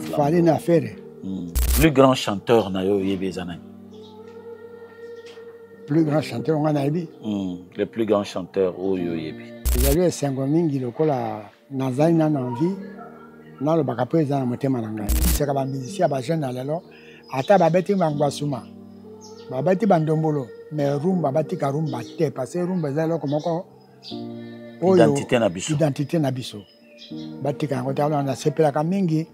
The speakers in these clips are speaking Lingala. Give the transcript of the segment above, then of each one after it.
fallait na faire. Plus grand chanteur na yo yebezana. Plus grand chanteur on a dit. Le plus grand chanteur oyo yebi. J'avais 5 mingi lokola nazali na envie na le baka président motema na ngai. C'est ka ba musicien ba jeune alelo ata ba beti mangwa suma. Ba beti bandombolo mais rumba batika rumba te parce que rumba zalo komoko identité na biso. Identité na biso. Batika ngota na sepela ka mingi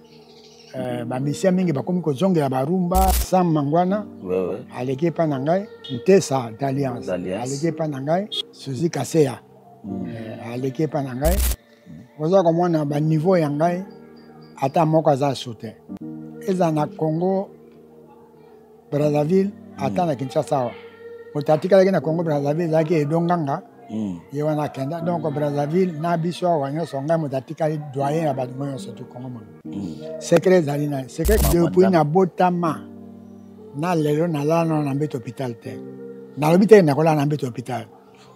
ba musicien mingi bakomi ko zongela ba rumba Sam Mangwana. Ouais. Aleki pa na ngai Ntesa d'Alliance. Aleki pa na ngai Suzy Kaseya. Aleki pa na ngai oza komona ba niveau ya ngai ata moko aza soute eza na Congo Brazzaville ata na Kinshasa otatika na Congo Brazzaville zaki edonganga ye wana kenda donc Brazzaville na biso wanyo songa motatika doyen ya ba ngoyo sotu Congo mo secret zalina secret depuis na botama na lelo na lana na mbeto hôpital te na lobite na kola na mbeto hôpital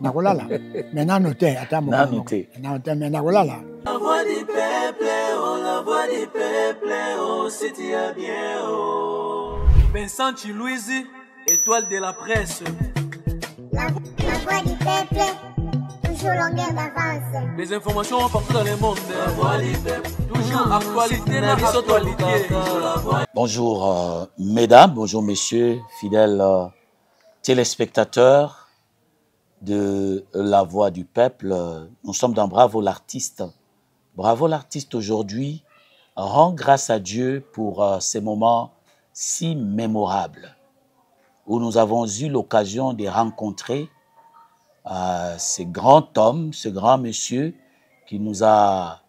na kolala mais na noté ata mo na noté mais na kolala. La voix du peuple, oh la voix du peuple, oh c'est bien oh. Vincent Chilouise, étoile de la presse. La voix du peuple, toujours longueur d'avance. Les informations partout dans le monde. La voix du peuple, toujours actualité, la actualité. Bonjour mesdames, bonjour messieurs, fidèles téléspectateurs de La Voix du Peuple. Nous sommes dans Bravo l'artiste. Bravo l'artiste aujourd'hui rend grâce à Dieu pour ces moments si mémorables où nous avons eu l'occasion de rencontrer ce grand homme, ce grand monsieur qui nous a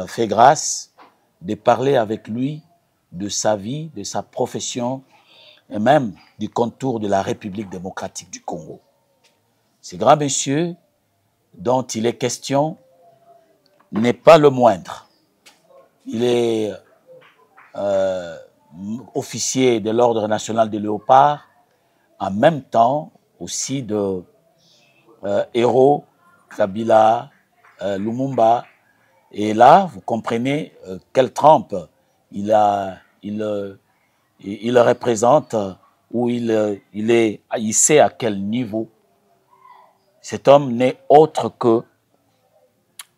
fait grâce de parler avec lui de sa vie, de sa profession et même du contour de la République démocratique du Congo. Ce grand monsieur dont il est question n'est pas le moindre. Il est officier de l'Ordre national de Léopard, en même temps aussi de héros, Kabila, Lumumba. Et là, vous comprenez quelle trempe il représente, ou il sait à quel niveau. Cet homme n'est autre que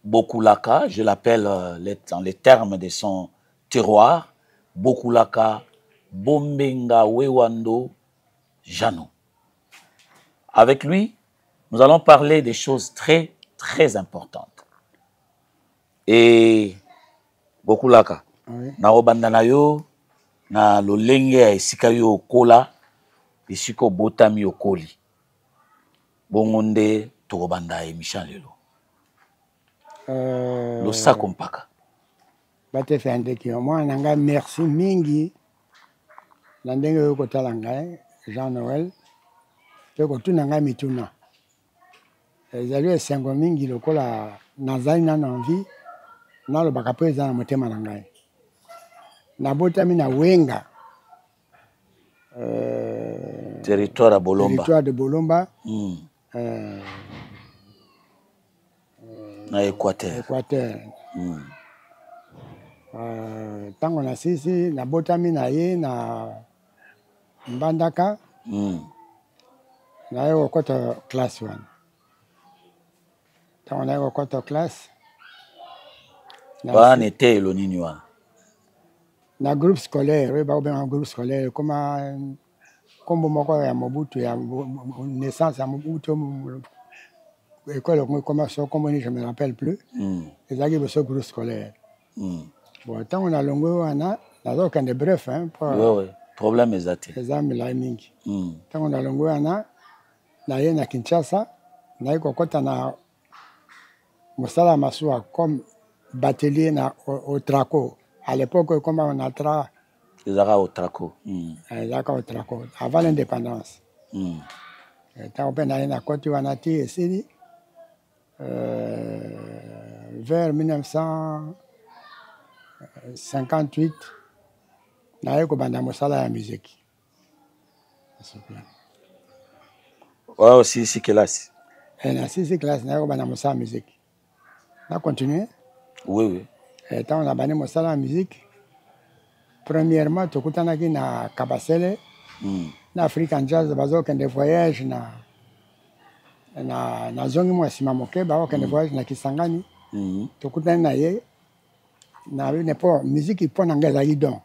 Bokulaka, je l'appelle dans les termes de son terroir, Bokulaka Bombenga Wewando Jano. Avec lui, nous allons parler des choses très, très importantes. Et Bokulaka, na obandana yo, na lolenge ya esika yo kola, esika botami okoli. Bongonde tokobanda emission lelo. Lo sako mpaka. Bate fende ki moi nanga merci mingi. Na ndenge yo kotala ngai Jean Noël. Pe ko tuna ngai mituna. Ezali esengo mingi lokola nazali na envie na lo baka président na motema na ngai. Na botami na Wenga. Territoire à Bolomba. Territoire de Bolomba. Na Équateur. Tango na sisi na botami na ye na Mbandaka. Na ye okota classe wana. Tango na ye okota classe. Ba nete elonini wana. Na groupe scolaire, oui, ba un groupe scolaire comme moko ya Mobutu ya naissance ya Mobutu école commence comme je me rappelle plus. Les agis de groupe scolaire. Bon, tant on a longo wana, la donc en bref hein pour problème exact. Exemple la mingi. Tant on a longo wana, na ye na Kinshasa, na ko kota na mosala masua comme batelier na au Traco. À l'époque, comment on a tra... Ils étaient au Traco. Au Traco, avant l'indépendance. Quand on a eu la côte, on a été ici, vers 1958, on a eu la musique. Ouais, aussi, c'est classe. C'est classe, on a eu la musique. On a continué? Oui. Et quand on a banni la musique, Premièrement, tokutanaki na Kabasele, na African Jazz, bazokende voyage na zongi mwa sima moke, bazokende voyage na Kisangani. Tokutani na ye, na nepo musique ipo na ngeza idon.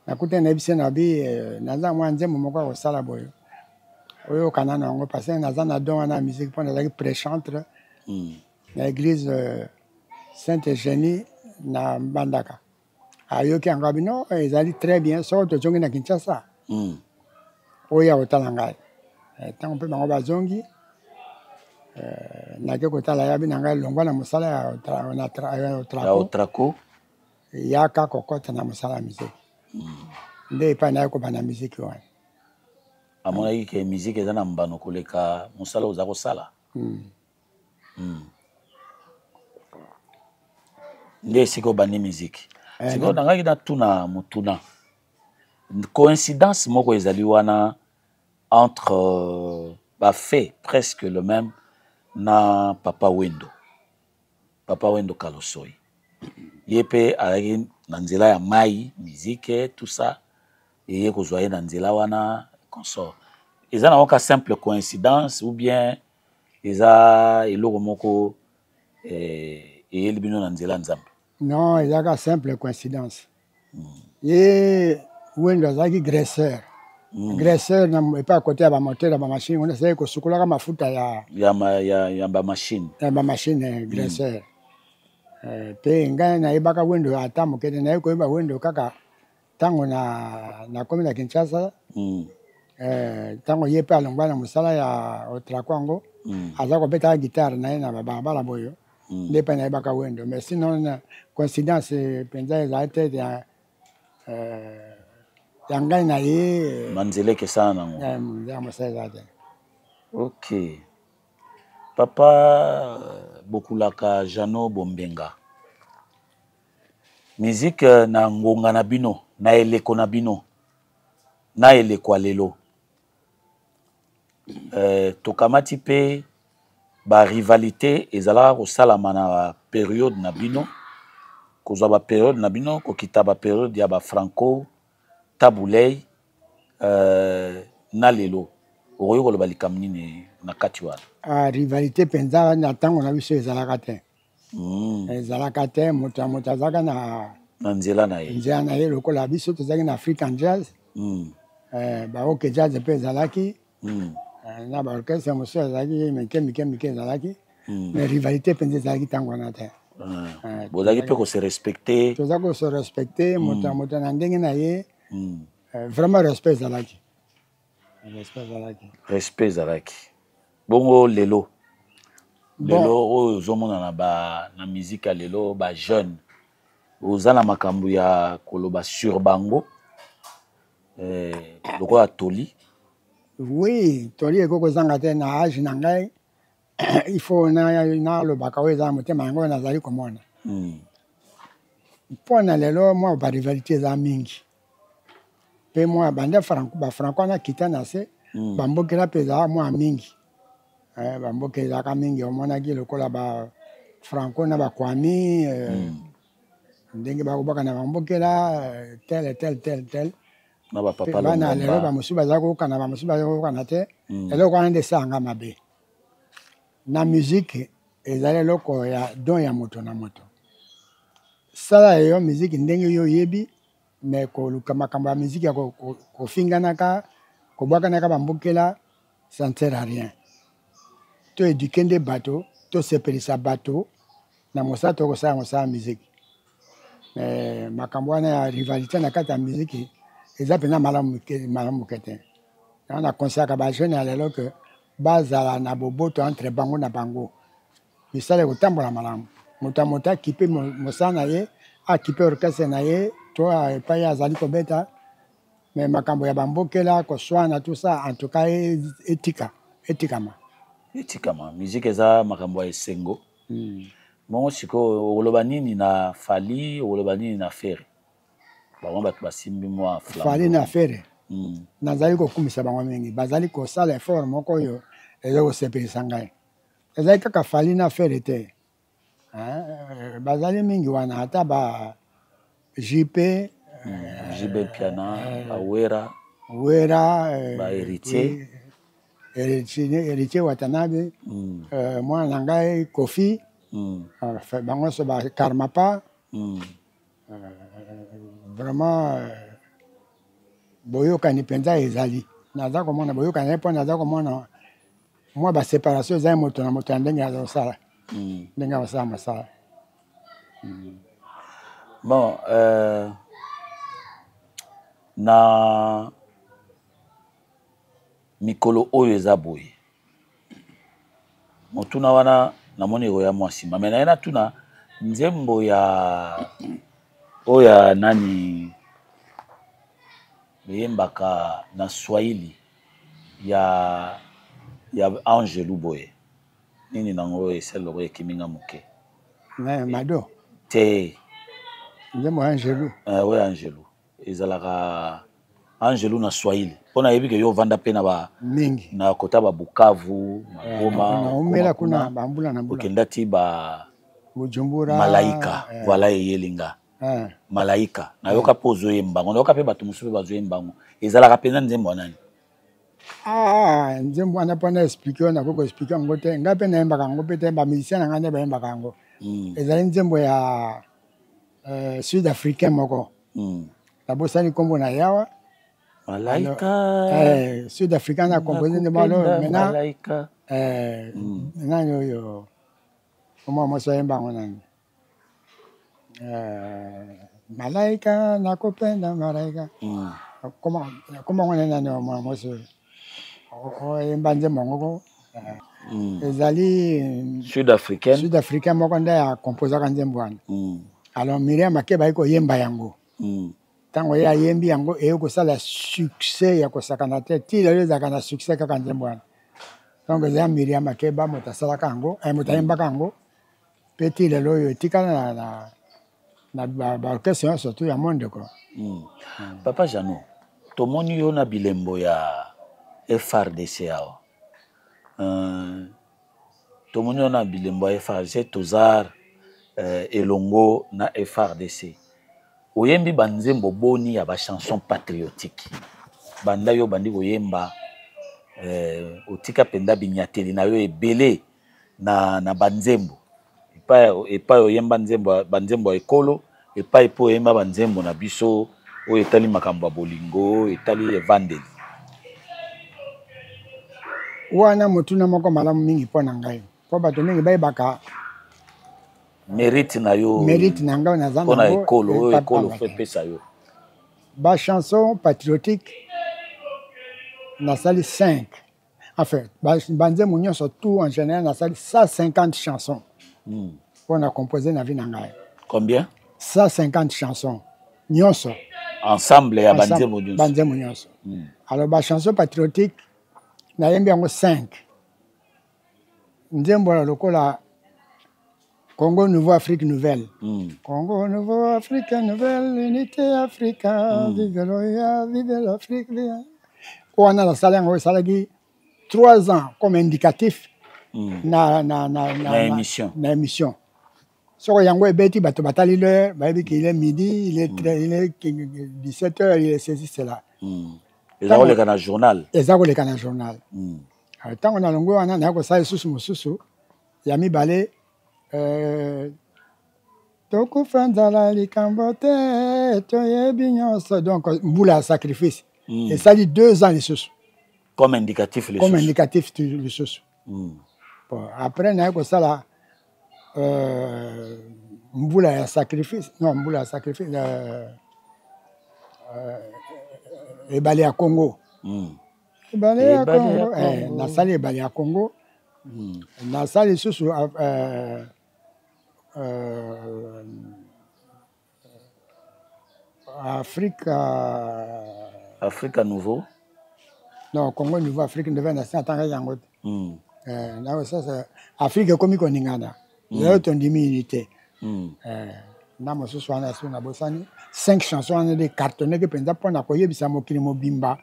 Nakutani na ebise na bi naza mwa nzembo moko kosala boyo. Oyo kanana ngo parce naza na don na musique po na pré-chantre na église Sainte-Eugénie na Mbandaka. Ayoki angabi no ezali très bien so to jongi na Kinshasa. Oya otala ngai. Tango pe bango bazongi na ke kotala yabi na ngai longwa na musala ya Otrako ya ka kokota na musala musique. Nde pa na ko bana musique wana. Amona yi ke musique eza na mbano koleka musala oza kosala. Nde siko bani musique. Siko nangaki na tuna mutuna. Coïncidence moko ezali wana entre fait presque le même na Papa Wendo. Papa Wendo Kalosoi. Yepe alaki na nzela ya mai, musique, tout ça. Eye kozwaye na nzela wana consort. Eza na oka simple coïncidence ou bien eza eloko moko eyeli bino na nzela nzambe. Non, eza ka simple coïncidence. Ye Wendo azaki graisseur. Graisseur na pas à côté ya ba moteur ya ba machine, on essaye ko sukola ka mafuta ya ba machine. Ya ba machine graisseur. Pe ngai na ibaka Wendo ata mokete na ko iba Wendo kaka tango na komi na Kinshasa. Tango ye pa longwa na musala ya Otrakongo. Aza ko beta guitare na na bala boyo. Nde pa na ibaka Wendo, mais sinon coïncidence penza eza été ya yangai na ye manzele ke sana ngo. Ya musala te. OK. Papa Bokulaka Jano Bombenga. Musique na ngonga na bino, na eleko na bino. Na eleko lelo. Tokamati pe ba rivalité ezala kosalama na période na bino. Kozwa ba période na bino ko kitaba période ya ba Franco Tabulei na lelo. Oyo ko loba likamni ne na kati wana. Rivalité penza na tango na biso ezalaka te. Ezalaka te moto azaka na nzela na ye. Nzela na ye lokola biso tozaki na African Jazz. Ba OK Jazz pe ezalaki. Na ba orchestre moso ezalaki mike ezalaki. Mais rivalité penza ezalaki tango wana te. Bozaki pe ko se respecter. Tozaki ko se respecter moto na ndenge na ye. Vraiment respect ezalaki. Respect zalaki. Bongo lelo. Lelo oyo ozomona na musique lelo ba jeune. Ozala makambu ya koloba sur bango. Lokola Toli. Oui, Toli ekoko zanga te na âge na ngai. Il faut na lobaka oyo eza motema yango nazali komona. Mpona lelo mwa ba rivalité eza mingi. Pe mwa banda Franco na kita na se bambokela peza mwa mingi. Bambokela ka mingi omonaki lokola ba Franco na ba Kwami ndenge bakobaka na bambokela tel na ba papa bana lelo ba musuba zako kana ba musuba zako kana te lelo kwa nde sanga mabe na musique ezale loko ya don ya moto na moto sala yo musique ndenge yo yebi mais ko luka makambo ya musique ya ko finganaka ko bwakanaka bambokela ça ne sert à rien to éduquer des bateaux to sepelisa bateau na mosala to kosala mosala musique makambo wana ya rivalité na kati ya musique eza pena malamu kete na conseillaka ba jeune ya lelo ke bazala na boboto entre bango na bango misala kotambola malamu moto akipe mosala na ye akipe orchestre na ye to epai azali kobeta mais makambo ya bambokela koswana tout ça en tout cas etikama musique eza makambo ya esengo bongo siko oloba nini na Fali oloba nini na Fere bango bato basimbi mwa Fali na Fere nazali kokumisa bango mingi bazali kosala effort moko oyo eza kosepelisa ngai ezali kaka Fali na Fere te bazali mingi wana ata ba JP Jibel Piana, Awera, héritier. Héritier Watanabe, moi Nangai Kofi, bango so ba Karmapa, vraiment boyoka ni penza ezali. Naza komona boyoka na po naza komona moi ba séparation za moto na moto ndenge ya sala. Ndenge ya sala masala. Bon, na mikolo oyo eza boye motuna wana namoni oya mwasi mamena yana tuna nzembo ya oya nani yembaka na Swahili ya Angelou boye nini nango eselo ekiminga moke na mado te nzembo Angelou ouais Angelou ezalaka Angelou na Swahili pona yebi ke yo vanda pe na ba mingi na kota ba Bukavu Goma na umela kuna bambula na mbula okendati ba Bujumbura malaika voilà yelinga malaika na yoka pozo yembango na yoka pe batu musupe bazo yembango ezalaka pena nzembo nani nzembo ana pona expliquer na ko expliquer ngote ngape na yembaka ngo pete ba musicien na ngane ba yembaka ngo ezali nzembo ya sud africain moko tabosani kombo na yawa malaika sud africain na composé de malo maintenant malaika nani yo comment moi soyez bango nani malaika nakopenda malaika comment on est nani moi so embanze mongo ezali sud africain moko nda ya composer ka nzembo wana alors Miriam Makeba iko yemba yango tango ya yembi yango eko sala succès ya kosakana te ti lelo ezaka na succès kaka nzembo wana donc ezali Miriam Makeba moto asalaka yango moto ayembaka yango mpe ti lelo oyo etikala na baorchestre nyonso surtout ya monde quoi. Papa Jano tomoni yo na bilembo ya FRDC awa tomoni yo na bilembo ya FRDC tozar elongo na FRDC oyembi banzembo boni ya ba chanson patriotique banda yo bandi koyemba otika penda binyateli na yo ebele na banzembo epa oyemba nzembo banzembo ekolo epa epo oyemba banzembo na biso oyo etali makambo ya bolingo etali evandeli wana motuna moko malamu mingi mpo na ngai mpo bato mingi bayebaka mérite na yo mérite na ngai naza nango na ekolo oyo ekolo fo epesa yo bachanson patriotique nasali 5 enfin banzembo nyonso tout en général nasali 150 chansons pour na composer na vie na ngai combien 150 chansons nyonso ensemble ya banzembo nyonso alors bachanson patriotique nayembi yango 5 nzembo la lokola Congo Nouveau Afrique Nouvelle. Congo Nouveau Afrique Nouvelle, Unité Africaine, vive l'Oya, vive l'Afrique. On a la salle en salagi 3 ans comme indicatif na émission. So yango ebeti bato batali le, bayebi qu'il est midi, il est 17h, il est saisi cela. Eza koleka na journal. Eza koleka na journal. Tango na longo wana na ko sala susu mususu ya mibale tokufa nzala likambo te toyebi nyonso donc mbula sacrifice esali 2 ans lisusu comme indicatif lisusu bon après naye kosala mbula ya sacrifice ebale ya Congo nasali ebale ya Congo nasali lisusu Africa Nouveau. Non, Congo Nouveau, Afrique Nouvelle, c'est un temps yango. Ça c'est Afrique comme koningana. Là ton diminité. Na moso swana sona bosani 5 chansons en des cartonnés que penza pona koyebisa mokili mobimba.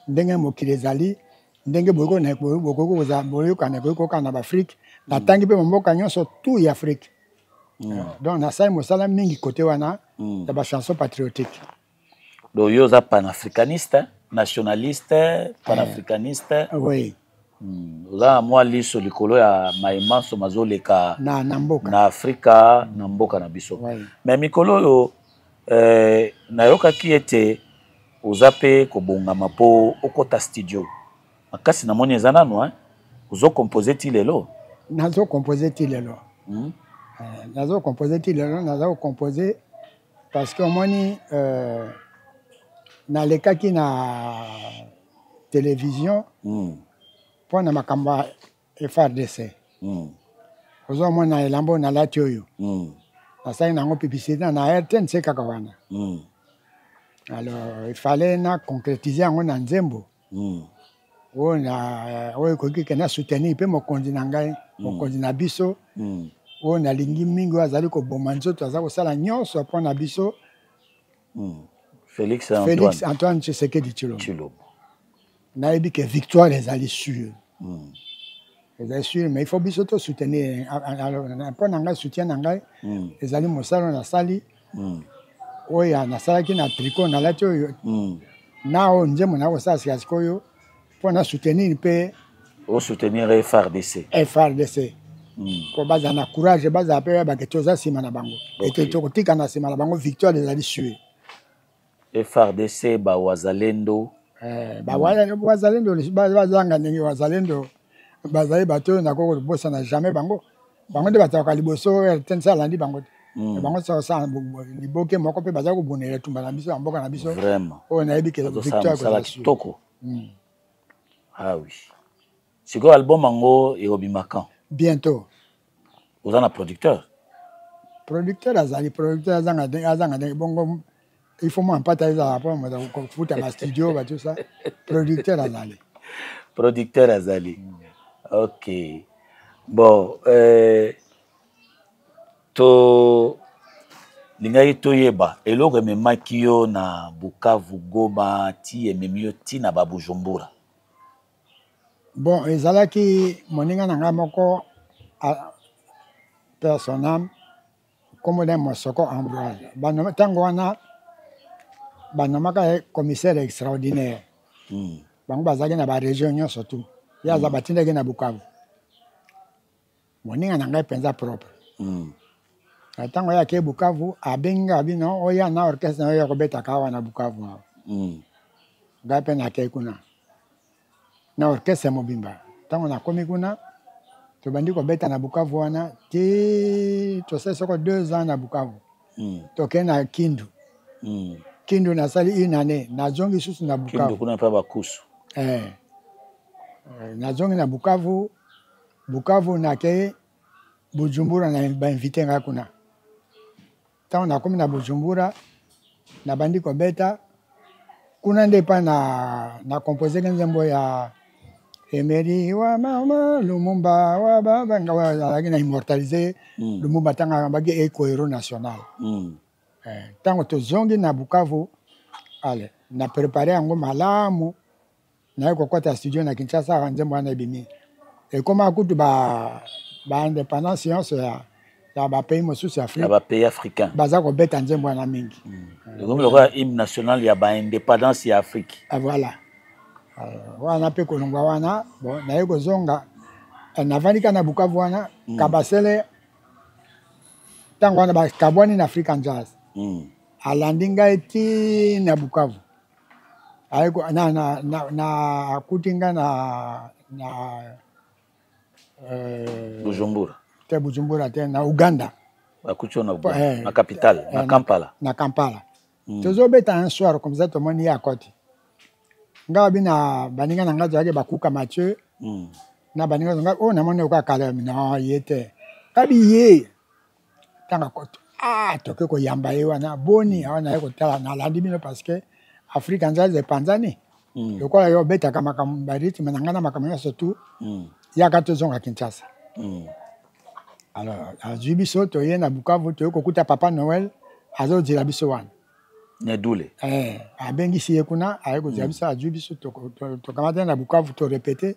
Ndenge mokili zali, ndenge boko na boko za boyo kana boko kana ba Afrique, na tangi pe mboka nyonso tout y Afrique. Donc na sai mosala mingi côté wana ya ba chanson patriotique. Donc yo za panafricaniste, nationaliste, panafricaniste. Oui. Là moi liso likolo ya maïma so mazoleka Na mboka. Na Afrika na mboka na biso. Mais mikolo yo nayoka ki ete ozape kobongama po okota studio. Makasi na moni ezana no ozo composer ti lelo. Nazo composer ti lelo. Nazo composer ti lelo, nazo composer parce que moni na lekaki na télévision pour na makamba FRDC. Ozo mona elambo na lati oyo. Nasali nango publicité na RTNC kaka wana. Alors il fallait na concrétiser yango na nzembo. Oyo koki kena soutenir pe mokonzi na ngai, mokonzi na biso. Oyo nalingi mingi azali koboma nzoto aza kosala nyonso mpona biso. Félix Antoine Tshisekedi Tshilombo. Nayebi que victoire ezali sûre. Ezali sûre, mais il faut biso to soutenir. Mpona ngai soutien na ngai ezali mosala nasali. Oyo nasalaki na tricot nalati oyo. Na oyo nzembo na kosala sikoyo mpona soutenir mpe soutenir FRDC. FRDC. Ko baza na courage baza pe ba toza nsima na bango. Et tokotika na nsima na bango victoire ezali sûre. FRDC ba wazalendo. Wazalendo bazanga ndenge wazalendo bazali bato na koko bosa na jamais bango. Bango de bataka liboso tensa landi bango. Bango sa liboke moko pe bazako bonela tumba na biso mboka na biso. Vraiment. On a dit que victoire c'est kitoko. Ah oui. C'est quoi album ango et Obimakan? Bientôt. Vous en a producteur? Producteur azali producteur azanga bongo il faut m'en partager ça après moi foutre à ma studio ba tout ça. Producteur azali. Producteur azali. OK. Bon, to lingai toyeba eloko memaki yo na Bukavu Goma ti ememio ti na Bujumbura. Bon, ezalaki moninga nanga moko personnel comme des Mosoko Ambroise. Banoma tango wana banomaka commissaire extraordinaire. Bango bazaki na ba région nyonso tout. Ya za batindaki na Bukavu. Moninga nanga penza propre. Tango ya ke Bukavu abenga bino oya na orchestre oya kobeta kawa na Bukavu. Gape na ke kuna. Na orchestre mobimba. Tango na komi kuna tobandi kobeta na Bukavu wana ti to soko 2 ans na Bukavu. Toke na Kindu. Kindu na sali une année na zongi susu na Bukavu. Kindu kuna pa bakusu. Na zongi na Bukavu. Bukavu na ke Bujumbura na ba invité nga kuna. Tango na komi na Bujumbura na bandi kobeta kuna ndepa na composer nzembo ya Emery wa mama Lumumba wa baba ngawa na immortaliser Lumumba tanga bagi eko héros national. Tango to zongi na Bukavu ale na préparer yango malamu na yeko kota studio na Kinshasa nzembo na bimi. Et comment kutu ba indépendance science ya ba pays mosusu Afrique. Ba pays africain. Baza ko beta nzembo na mingi. Comme le hymne national ya ba indépendance ya Afrique. Voilà. Wana pe kolongwa wana bon na yeko zonga na vanika na Bukavu wana kabasele tango wana ba kabwani na African jazz. Alandinga eti na Bukavu. Ayeko na kutinga na Bujumbura. Te Bujumbura te na Uganda. Bakucho na capitale, na Kampala. Na Kampala. Tozo beta un soir comme ça tout le monde y a côté. Nga bina baninga nanga jage bakuka Mathieu. Na baninga nga na mone ko kala na yete. Kabi ye. Tanga koto. Toke ko yamba ye wana boni wana ko tala na landi bino parce que Afrique nzaze panzani. Lokola yo beta kama kambariti manangana makamanya surtout. Ya katozonga Kinshasa. Alors, à Jubiso, tu es na Bukavu, tu es Papa Noël, azo dira biso wan. Nedule. A bengi si ekuna, a eko dira biso a Jubiso, to kamata na Bukavu, to répéter,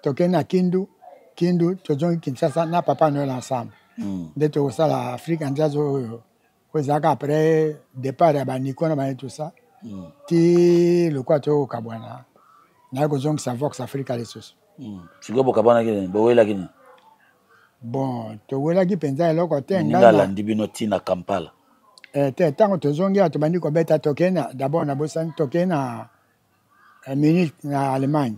to na Kindu, to zongi Kinshasa na Papa Noël ensemble. De to ça la Afrique en jazz, zaka après départ à Banikona, tout ça. ti lokwa to kabwana na ko zongi sa Vox Africa lesos siko bokabana kini bowela kini bon to wela ki penza eloko te ngala ndibino tina Kampala te tango to zongi to bandi ko beta tokena d'abord na bosan tokena minute na Allemagne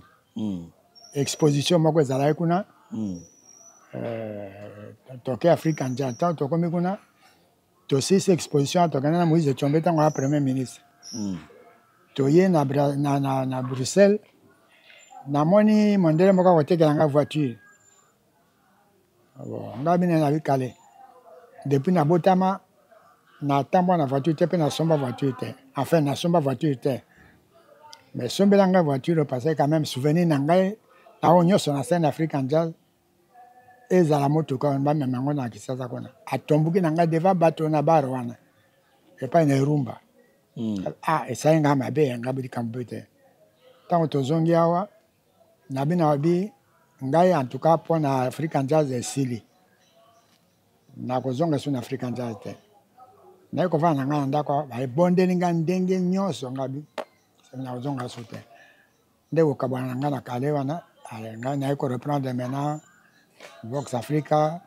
exposition moko ezala kuna toke Africa njata to komi kuna to six exposition tokena na Moïse Tshombe tango ya premier ministre to ye na Bruxelles na moni mondele moko ko tekela nga voiture bon nga bina na bikale depuis na botama na tambo na voiture te pe na somba voiture te enfin na somba voiture te mais sombe la nga voiture parce que quand même souvenir na ngai na onyo so na scène African Jazz ezala moto ko ba memango na kisasa kona atombuki na ngai deva bato na bar wana e pa na rumba esa nga mabe nga bi kambete tango to zongi awa na bina wabi ngai en tout cas pour na African Jazz esili na ko zonga sur African Jazz te na ko va na nga ndako ba bondeli nga ndenge nyoso ngabi na zonga sote ndeko kabana nga na kale wana nga na ko reprendre maintenant Vox Africa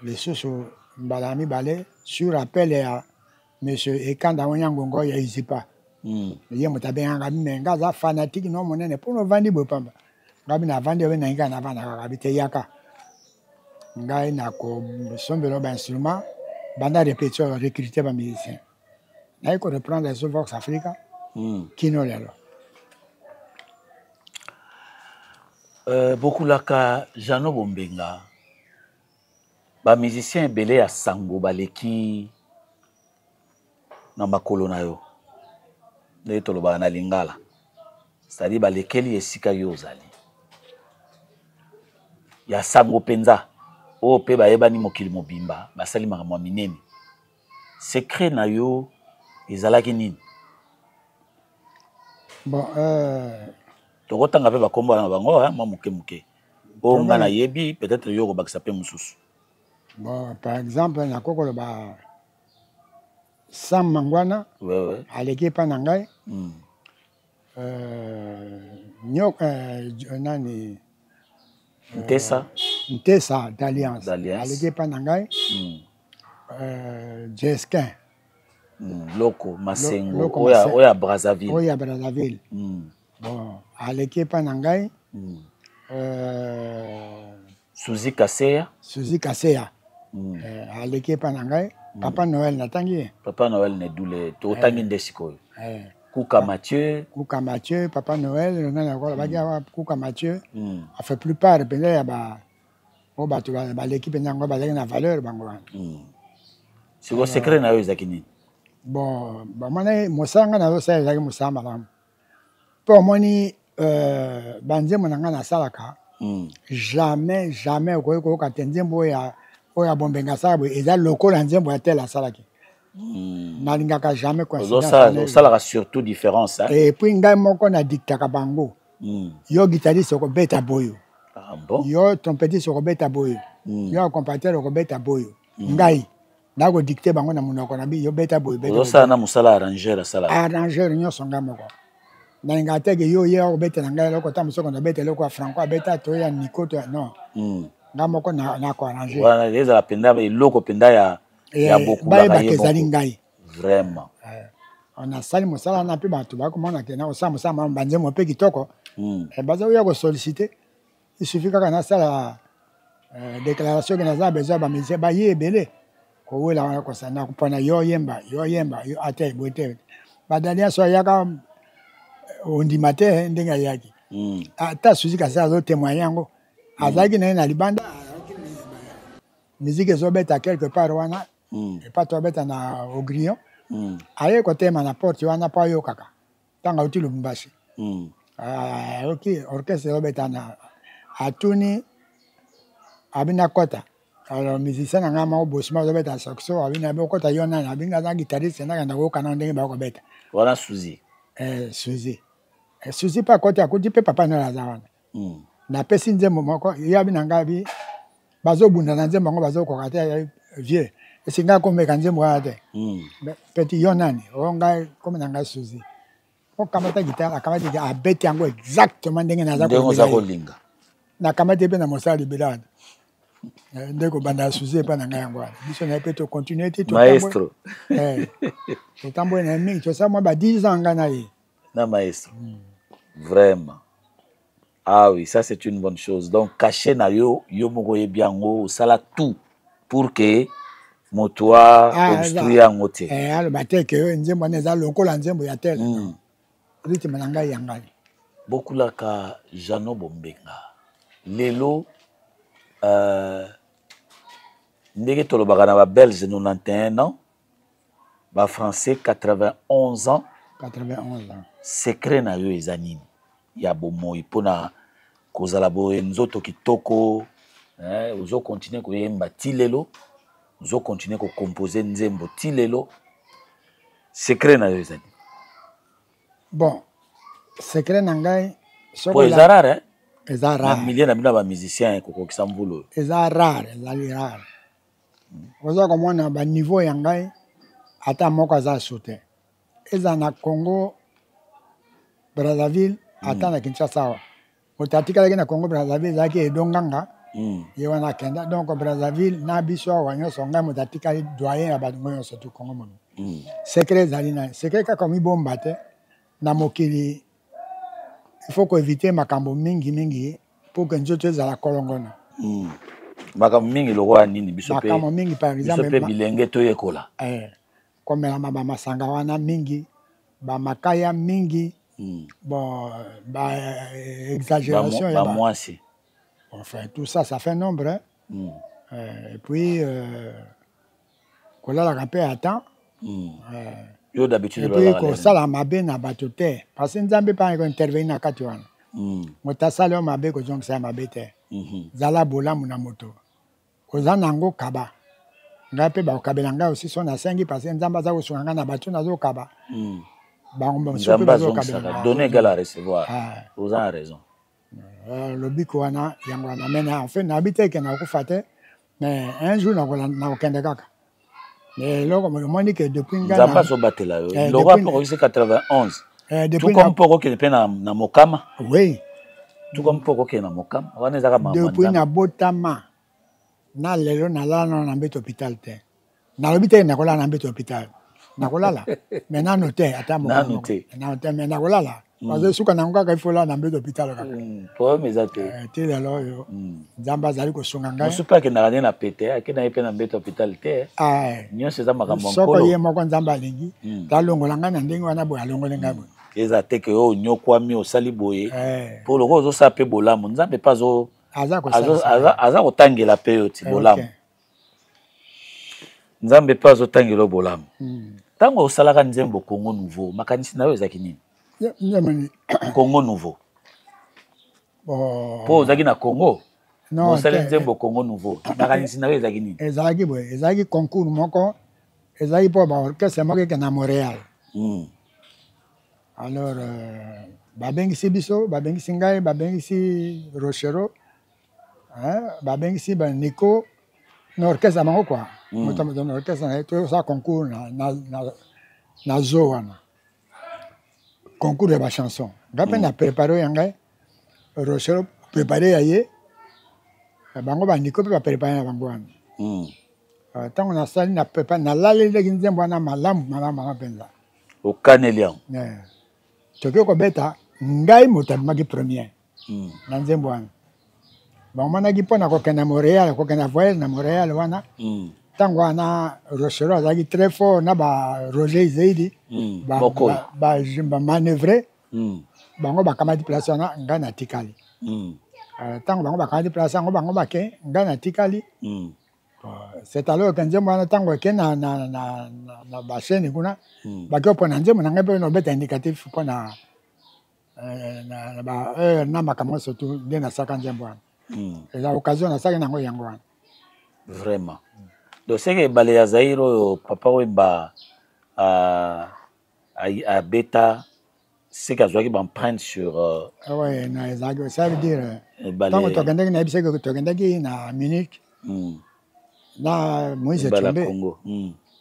les sous balami balé sur appel à monsieur Ekanda Onyangongo ya Izipa ye mutabenga nga za fanatique no monene pour no vandi bopamba ngabi na vandi we na nga na vanda ngabi te yaka ngai na ko sombelo ba instrument banda répétition recruter ba musicien na ko reprendre sur Vox Africa kino lelo beaucoup laka Jano Bombenga ba musicien ebele ya sango baleki na makolo na yo nde toloba na lingala c'est-à-dire balekeli esika yo ozali ya sango penza o pe bayebani mokili mobimba basali makambo minene secret na yo ezalaki nini bon tokotanga pe bakombo na bango mwa muke o nga na yebi peut-être yo ko bakisa pe mususu bon par exemple na kokolo ba Sam Mangwana aleki pa na ngai nani Ntesa d'Alliance aleki pa na ngai Jesquin loko Masengo oya Brazzaville bon aleki pa na ngai Suzy Kaseya aleki pa na ngai Papa Noël natangi Papa Noël ne doule to tangi ndesiko Kuka Mathieu Papa Noël nana ko ba Kuka Mathieu a fait plupart pendant ya ba o ba tu ba l'équipe ndango ba na valeur bango wana c'est le secret na yo ezakini bon ba mana mosanga na yo sa ezaki mosamba lam pour moni banzemo nanga na salaka jamais ko ka tenzembo ya oya Bombenga sabo eza lokola nzembo ya tel asalaki nalingaka jamais coïncidence ça surtout différence et puis ngai moko na diktaka bango yo guitariste ko beta boyo yo trompetiste ko beta boyo yo accompagnateur ko beta boyo ngai nako dicter bango na munoko na bi yo beta boyo ça na musala arrangeur nyonso ngai moko nalinga tege yo ye ko beta na ngai loko tamusoko na beta loko franco beta to ya nikoto non ngamoko na ko arranger voilà les la penda eloko penda ya beaucoup ba kezali ngai vraiment on a sali mosala na pe bato ba komona ke na osama sama banze mo pe kitoko e baza ya ko solliciter il suffit ka na sala déclaration que na za besoin ba mise ba yebele ko wela wana ko sana ko pona yo yemba yo ate bote ba dalia so yaka ondi mate ndenga yaki ata Suzy Kaseya zo témoigner yango azaki na libanda musique ezobeta quelque part wana et pas tobeta na au grillon aye côté na porte wana pa yo kaka tanga uti Lubumbashi ok orchestre ezobeta na atuni abina kota alors musicien na ngama obosima ezobeta saxo abina bokota yona na binga za guitariste na kanda ko kana ndenge ba ko beta voilà Suzy Suzy pa kota akuti pe Papa Noël azawana na pesi nzembo moko yabi na ngabi bazobunda na nzembo ngo bazokoka te vieux singa komeka nzembo wana te petit yo nani oyo ngai komi na ngai suzi okamata gitare akamati abeti yango exactement ndenge naza kolinga nakamati mpe na mosala libela nde kobanda suzi epa na ngai yango wana biso na ye mpe tocontinue te maestro totamboye na ye mingi tosala mwa ba 10 ans ngai na ye na maestro vraiment. Ah oui, ça c'est une bonne chose. Donc, caché na yo moko yebiango, au sala tout pour que motoa obstruer en moté. Le bateau que nzembo neza lokola nzembo ya tel. Rythme nanga yangai. Beaucoup la ka Jano Bombenga. Lelo ndenge tolobaka na ba Belge 91 ans, ba Français 91 ans. 91 ans. Secret na yo ezanini. Ya bomoi pona kozala boye nzoto kitoko ozo continuer koyemba ti lelo ozo continuer ko composer nzembo ti lelo secret na yo ezali bon secret na ngai po ezarare ezarare milliers na bino ba musiciens ko kokisa mvulo ezarare ezali rare ozo komona ba niveau ya ngai ata moko aza soute eza na Congo Brazzaville ata na Kinshasa moto atikalaki na Congo Brazzaville ezalaki edonganga ye wana akenda donc Brazzaville na biso awa nyonso ngai moto atikali doyen ya bato nyonso tu Congo mono secret ezali na secret kaka mibomba te na mokili il faut koevite makambo mingi pour que nzoto ezala kolongona makambo mingi lokola nini biso pe makambo mingi par exemple biso pe bilenge toyekola komela masanga wana mingi bamakaya mingi bon, exagération. Enfin, tout ça, ça fait nombre. Hein? Et puis, qu'on a la rapé à temps. Yo d'habitude, et puis, qu'on a la mabé na batote. Parce que nous n'avons pas intervenu à Katouan. Mota salo mabé ko jong sa mabé te. Zala bola muna moto. Ko zanango kaba. Ngape ba kabelanga aussi son a sengi parce que nzamba za ko sunanga na batu na zo kaba. Donner égal à recevoir. Vous avez raison. Le bikoana, en fait, n'habite que n'a pas fait, mais un jour, n'a aucun de caca. Mais là, comme le monde que depuis nous n'avons pas se battre là. Le roi pour 91. Tout comme pour que le peine na Mokama. Oui. Tout comme pour que na Mokama. Depuis na Botama, na lelo na la na mbet hôpital te. Na l'hôpital na kola na mbet hôpital. Nakolala mais na noté ata mo na noté mais nakolala parce que suka nanga ka ifola na mbet hôpital kaka pour mes até te alors yo nzamba zali ko sunga ngai so pas que na rania na pété akena ipe na mbet hôpital te nyonso za makambo nkolo soko ye moko nzamba alingi ta longola ngai na ndenge wana boya longola ngai eza te ke o nyokwami osali boye pour le rose ça pe bolamu nzambe pas zo aza kotangela pe yo ti bolamu nzambe pas zo tangela bolamu tango osalaka nzembo Congo Nouveau makanisi nayo ezaki nini Congo Nouveau po ozaki na Congo osali nzembo Congo Nouveau makanisi nayo ezaki nini ezalaki boye ezalaki concours moko ezalaki po baorchestre moko eke na Montréal alors babengisi biso babengisi ngai babengisi Rochero babengisi Nico na orchestre bango quoi moto na orchestre na to sa concours na zo wana concours de ba chanson ngape na préparer yanga Rochero préparer yaye bango ba Nico pe ba préparer na bango wana tango na sali na préparer na lale de nzembo na malamu penza au Canelian tokyo ko beta ngai moto maki premier na nzembo wana bamanaki mpona kokenda Montréal kokenda voyage na Montréal wana ntango wana Rochero azalaki très fort na ba Roger Izeidi bamanœuvre bango bakamati place wana ngai natikali ntango bango bakamati place yango bango bake ngai natikali c'est alors que nzembo wana ntango eke na bachaine kuna bake mpona nzembo na ngai mpe nobeta indicatif mpona na makambo surtout nde nasaka nzembo wana eza occasion na saki nango yango wana vraiment donc c'est que bale ya Zairo papa wemba a beta c'est que azwaki ba empreinte sur ouais na ezaki ça veut dire tango tokendaki na biseke tokendaki na Munich na Moïse Tchombe.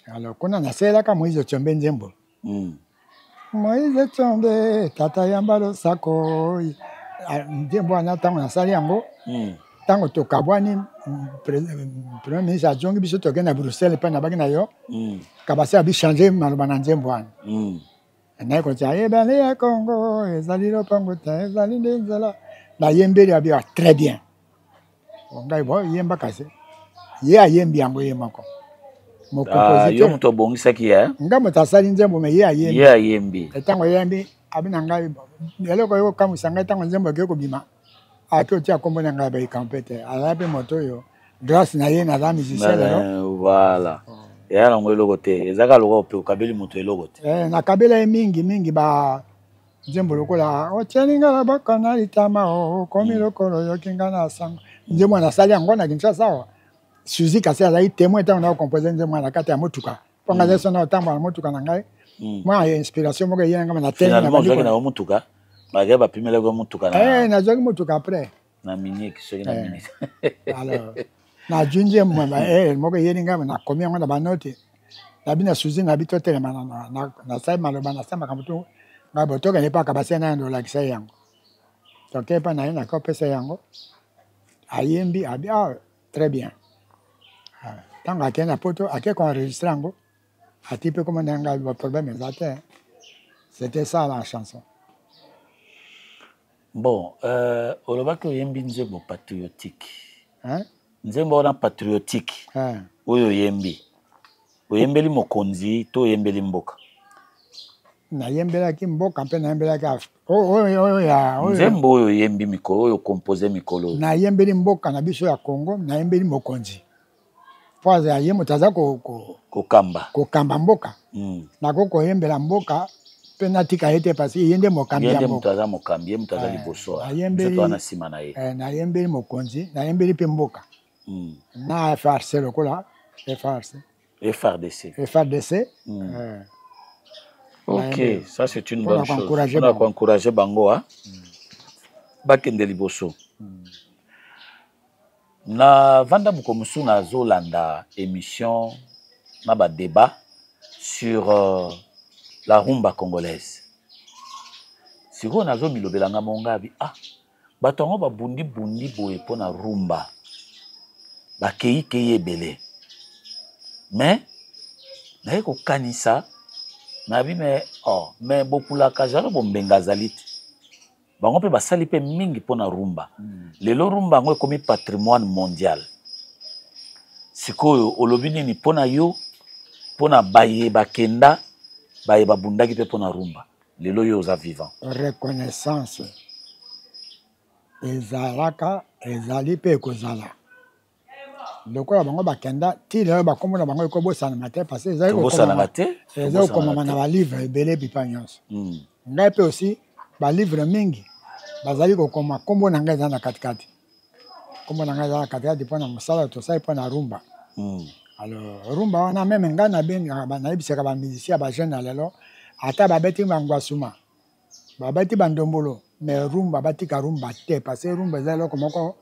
Alors kuna naselaka Moïse Tchombe nzembo. Moïse Tchombe tata yambalo sako nzembo ana tango nasali yango. Tango tokabwani premier ministre ajongi biso tokenda Bruxelles pa na baki na yo. Kabasa bi changer maloba na nzembo ana. Na ko tia ebale ya Congo ezali lopango ta ezali ndenzala. Na yembeli abi très bien. Ngai bo yemba kase. Ye ayembi yango yemako. Mon compositeur. Yo muto bongisa ki ya. Nga mutasali nzembo me ye ayembi. Ye ayembi. Etango yembi abina ngai eloko yo kamusanga tango nzembo ke ko bima. Ato tia kombo na ngai ba campete. Ala pe moto yo. Grâce na ye na la musicien no. Voilà. Ya longo eloko te. Ezaka loko pe okabeli moto eloko te. Na kabela mingi ba nzembo lokola o tieninga la bakana litama o komi lokolo yo kinga na sango. Nzembo na sali yango na Kinshasa. Suzy Kassé azali témoin tant on a composé nzembo na kati ya motuka. Ponga zeso na otambo na motuka na ngai. Moi inspiration moko yenga na tele na bali. Finalement na motuka. Ba ba pimela go motuka na. Na jogi motuka après. Na mini ki soki na mini. Alors na junje mo ba moko yenga na komi yango na banote. Na bina Suzy na bito tele na sai maloba na sama kamutu. Na botoka ne pa kabase na ndo la kisa yango. Donc pas na ko pesa yango. Ayembi abi très bien. Tant que na poto ake ko enregistrer ngo atipe comme nanga le problème exact. C'était ça la chanson. Bon, oloba ko yembi nzembo patriotique. Nzembo na patriotique. Oyo yembi. Oyembeli mokonzi to yembeli mboka. Na yembela ki mboka mpe na yembela ka nzembo oyo yembi mikolo oyo composer mikolo. Na yembeli mboka na biso ya Congo na yembeli mokonzi. Poza ya yemo taza kamba mboka. Na koko yembela mboka pe natika ete parce yende mokambi ya mboka. Yende mutaza mokambi, yende mutaza liboso. Yembeli to na sima na ye. Na yembeli mokonzi, na yembeli pe mboka. Na FRC lokola, FRDC. Ok, ça c'est une bonne chose. On a encouragé bango hein. Bakende liboso. Na vanda mukomusu na zolanda émission na ba débat sur la rumba congolaise. Siko na zo milobelanga mongabi batongo ba bundi boye pona rumba. Ba kei ebele. Mais na ko kanisa na bi mais bokula kajalo bombenga zalite. Bango pe basali pe mingi pona rumba. Lelo rumba ngo ekomi patrimoine mondial. Sikoyo olobi nini pona yo pona baye bakenda baye babundaki pe pona rumba. Lelo yo oza vivant. Reconnaissance. Ezalaka ezali pe kozala. Lokola bango bakenda ti lelo bakomona bango ekobosana mate parce que ezali kobosana mate. Ezali komama na ba livre ebele bipa nyonso. Ngai pe aussi ba livre mingi bazali kokoma kombo na ngai za na katikati. Kombo na ngai za na katikati pona mosala to sai pona rumba. Alors rumba wana même ngai na ben na yebisaka ba musicien ba jeune lelo ata ba beti ngwa suma. Ba beti bandombolo mais rumba batika rumba te parce que rumba ezali komoko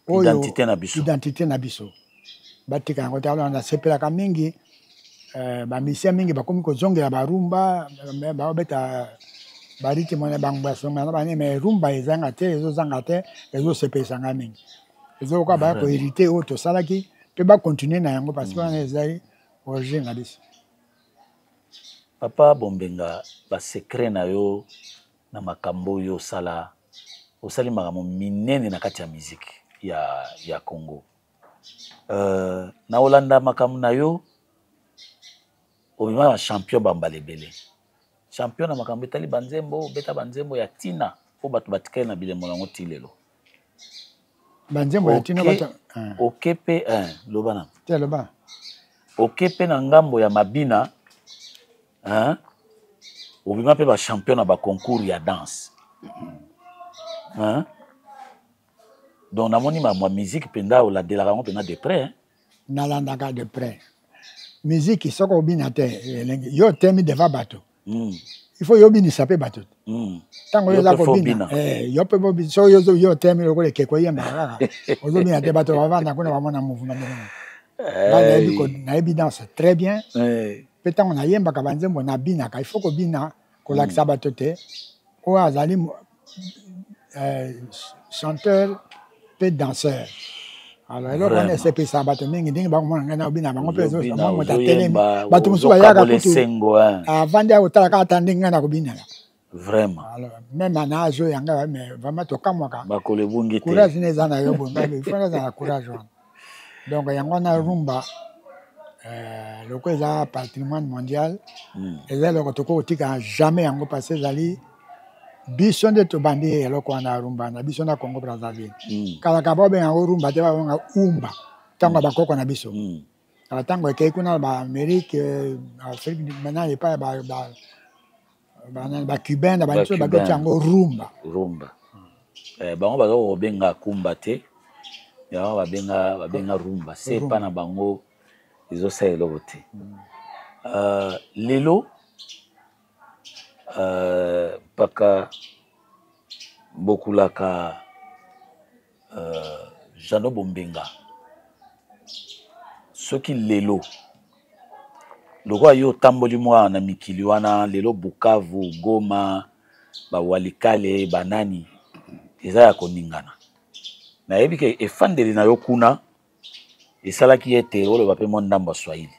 identité na biso. Batika ngo talo na sepelaka mingi ba musicien mingi bakomi kozongela ba rumba ba beta bariti mona bangwa songa na bane mais rumba ezanga te ezozanga te ezosepesanga mingi ezoka ba ko hériter auto salaki pe ba continuer na yango parce que on ezali origine na biso. Papa Bombenga ba secret na yo na makambo yo sala osali makambo minene na kati ya musique ya Congo. Na Olanda makambo na yo obima champion bambalebele. Champion na makambo etali banzembo beta banzembo ya tina po batu batikale na bilemo nango tilelo. Banzembo ya tina bata okepe lobana. Te loba. Okepe na ngambo ya mabina obima pe ba champion na ba concours ya danse. Donc namoni ma musique penda la de la rango penda de près nalandaka de près. Musique soko obina te yo temi deva bato. Il faut yobini sape bato. Tango yo la kobina yo pe bobi so yo temi lokole keko yemba kaka. Ozobina te bato bavanda kuna bamona mouvement. nayebi danse très bien. Pe ntango nayembaka banzembo nabinaka il faut kobina kolakisa bato te oyo azali chanteur pe danseur. Alors eloko wana esepesa bato mingi ndenge bakomona ngai naobina bango mpe moto atelemi bato mosusu bayaka kutu avandi akotalaka ata ndenge ngai nakobinela. Vraiment. Alors même na azo yanga mais vraiment tokamwaka bakolebungi te courage neza na yo bonga il faut na courage wana. Donc yango na rumba loko eza patrimoine mondial eza eloko tokotika jamais yango parce ezali biso nde tobandi eloko wana rumba na biso na Congo Brazzaville kalaka babenga yango rumba te babenga umba ntango bakoko na biso kala ntango ekei kuna ba Amérique Afrique maintenant epai ba cubain na banso babeti yango rumba bango bazokobenga kumba te yango babenga rumba se epa na bango ezosala eloko te lelo mpaka bokulaka Jano Bombenga soki lelo lokwa yo tamboli mwa na mikili wana lelo Bukavu Goma ba Walikale banani eza ya koningana nayebi ke efandeli na yo kuna esalaki ete oloba pe mo ndamba Swahili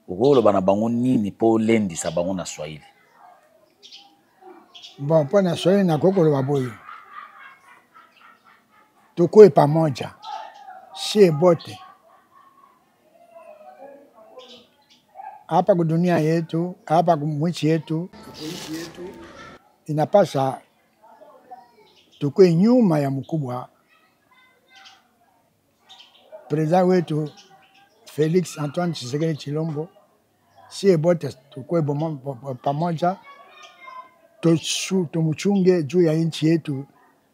oloba na bango nini po lendisa bango na Swahili. Bon, pour na Swahili na kokoloba boyo tuko pamoja sie bote hapa kwa dunia yetu, hapa kwa nchi yetu inapasa tukue nyuma ya mkubwa President wetu Felix Antoine Tshisekedi Tshilombo. Sie bote tukue pamoja tumuchunge juu ya nchi yetu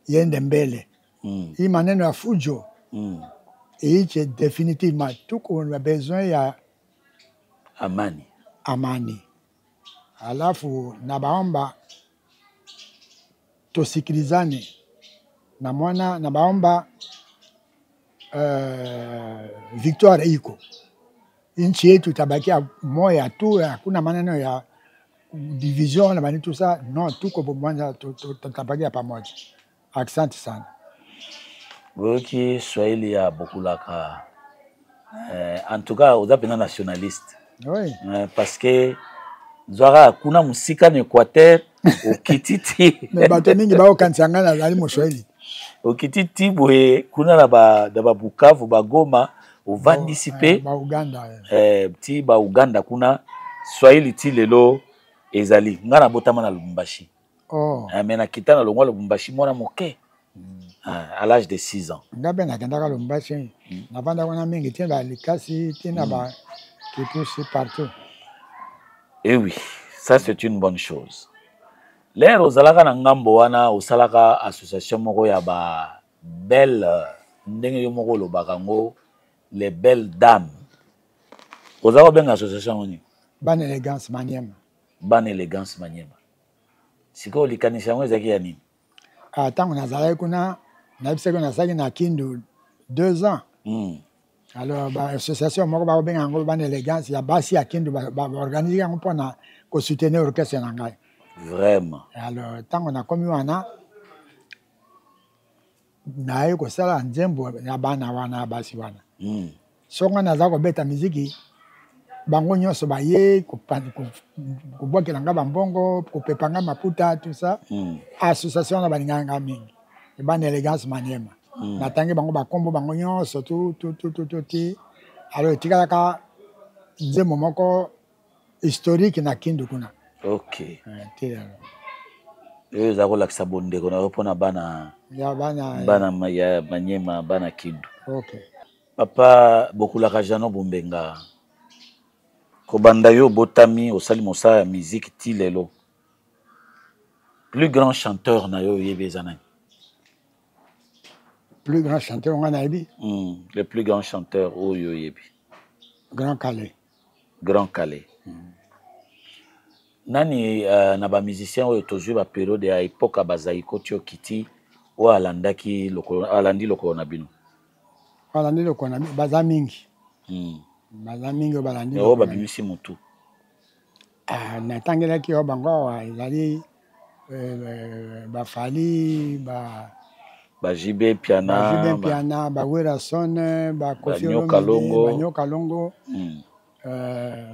iende mbele. Hii maneno ya fujo iiche definitivement. Tuko na besoin ya amani. Alafu nabaomba tusikilizane na mwana nabaomba victoire iko. Nchi yetu tabakia moya tu, hakuna maneno ya division na bani tout ça. Non, tuko pamoja tutabakia pamoja. Asante sana. Boki Swahili ya bokulaka. En tout cas, vous êtes nationaliste. Oui. Parce que Zwara kuna musika na Équateur au kititi. Mais bato mingi bao kansanga na zali mo Swahili. Au kititi boye kuna na ba Bukavu ba Goma au vandisipe ba Uganda. Ti ba Uganda kuna Swahili ti lelo ezali ngana botama na Lubumbashi. Oh. Mais na kitana longwa Lubumbashi mona moke. À l'âge de 6 ans. Ngabe na kandaka Lubumbashi. Na banda wana mingi tienda likasi tienda ba qui pousse partout. Et oui, ça c'est une bonne chose. L'air aux alaka na ngambo wana osalaka association moko ya ba belle ndenge yo moko lo bakango les belles dames. Ozako benga association oni. Ban élégance Maniema. Ban élégance Maniema. Siko likanisha ngo ezaki ya nini? Tango nazalaki kuna na biseko na saki na Kindu 2 ans. Alors ba association moko ba benga ngo ban élégance ya basi ya Kindu ba organiser ngo pona ko soutenir orchestre na ngai. Vraiment. Alors tango na komi wana na yo ko sala nzembo ya bana wana basi wana. Songa naza ko beta muziki bango nyonso ba ye ko bwakela nga bambongo ko pepanga maputa tout ça. Association na baninganga mingi. Ban élégance Maniema. Natangi bango bakombo bango nyonso tout. Alors tikalaka nzembo moko historique na Kindu kuna. OK. Eza ko lakisa bonde ko na pona bana ya bana ya Maniema bana Kindu. OK. Papa bokulaka Jano Bombenga. Ko banda yo botami osali mosa ya musique ti lelo. Plus grand chanteur na yo yebezana. Plus grand chanteur on a yebi. Le plus grand chanteur oyo yebi. Grand Calais. Grand Calais. Nani na ba musicien oyo tozwi ba période ya époque bazaiko tio kiti o alandi lokolo na bino. Alandi lokolo na baza mingi. baza mingi balandi oyo babimisi motu natangelaki oyo bango awa ezali bafali bajibe piana bawerason bakofi Kalongo banyoka longo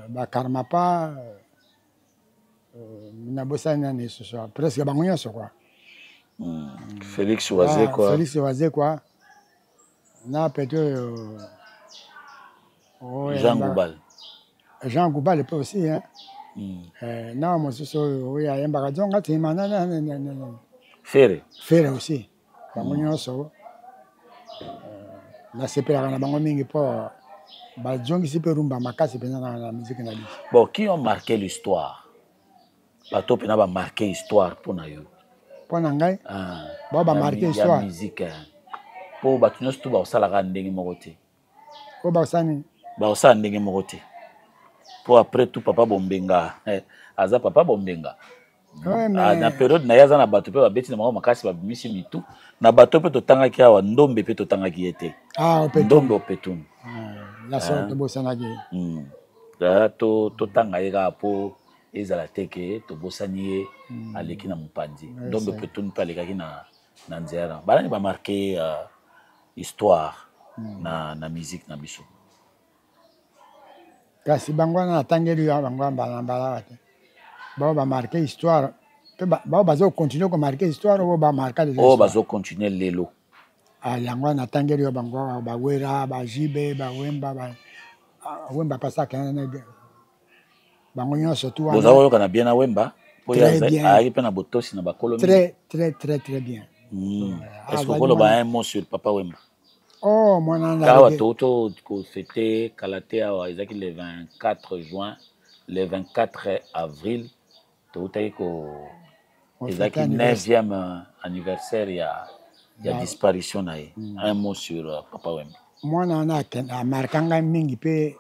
bakarmapa nabosani nani lisusu presque bango nyonso kwa Félix Oazé quoi na pete Jean Goubal peut aussi hein na mosusu oyo ayembaka zonga tima Fere aussi bango nyonso nasepelaka na bango mingi mpo bazongisi mpe rumba makasi mpenza na musique na biso. Bon, qui ont marqué l'histoire bato mpena bamarke histoire mpo na yo mpo na ngai bao bamarke histoire ya musique mpo bato nyonso tu bakosalaka ndenge moko te oyo bakosala ndenge moko te mpo après tout papa bombenga aza papa bombenga na période na ye aza na bato mpe babeti na bango makasi babimisi mitu na bato mpe totangaki awa ndombe mpe totangaki ye te ndombe opetunu totanga ye kaka mpo ezala te ke tobosani ye aleki na mopanzi ndombe opetunu mpe alekaki na nzela balani bamarke histoire na musique na biso kasi bango wana natangeli yo bango mbalaka te bao bamarke histoire mpe bao bazokontinue komarke histoire oyo bamarka oyo bazokontinue lelo yango wana natangeli yo bango bawera bajibe bawemba pasaka bango nyonso tu wana boza koyoka na bien na wemba po ayaki mpe na botosi na bakolo très bien est-ce que koloba un mot sur papa wemba mwana awa touto kofete kala te awa ezalaki le 24 juin le 24 avril toutaki ezalaki 9e anniversaire ya disparition na ye un mot sur papa wemba mwana wana amarka ngai mingi mpe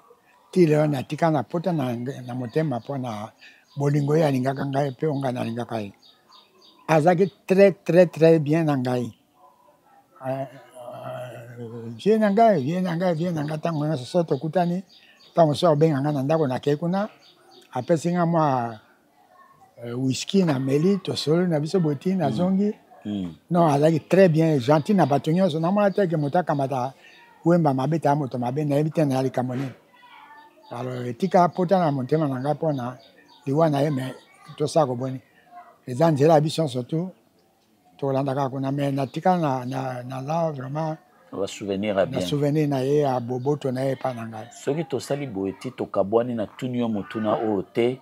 ti lelo natika na pota na motema mpo na bolingo ye alingaka ngai mpe ongai nalingaka ye azalaki très bien na ngai vie na ngai ntango nyonso so tokutani ntango mosusu akobenga ngai na ndako nakei kuna apesi ngai mwa whisky na meli tosolo na biso boti nazongi non azalaki très bien gentil na bato nyonso namona teke moto akamata wemba mabe taa moto mabe nayebi te na ya likambo nini alors etika pota na motema na ngai mpona liwa na ye me tosala koboni eza nzela ya biso nyonso tu tokolanda kaka kuna me natika naza vraiment na souvenir na ye ya boboto na ye epa na ngai soki tosali boye ti tokabwani na tuni yo motuna oyo te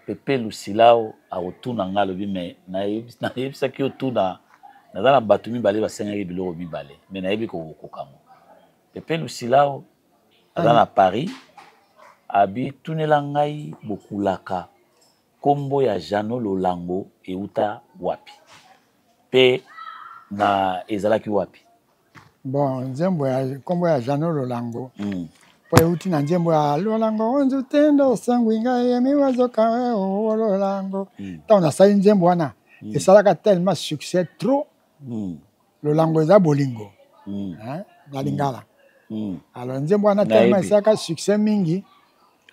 Pepe Lusilao akotuna ngai alobi me nayebisaki yo tuna naza na bato mibale basengaki biloko mibale me nayebi kokango Pepe Lusilao aza na Paris abi tunela ngai bokulaka kombo ya Jano Lolango euta wapi pe na ezalaki wapi bon nzembo ya kombo ya Jano Lolango po euti na nzembo ya Lolango onzu tendo sangwi ngai emiwazoka o Lolango ntango nasali nzembo wana esalaka tellement succès trop Lolango eza bolingo na lingala alors nzembo wana tellement esalaka succès mingi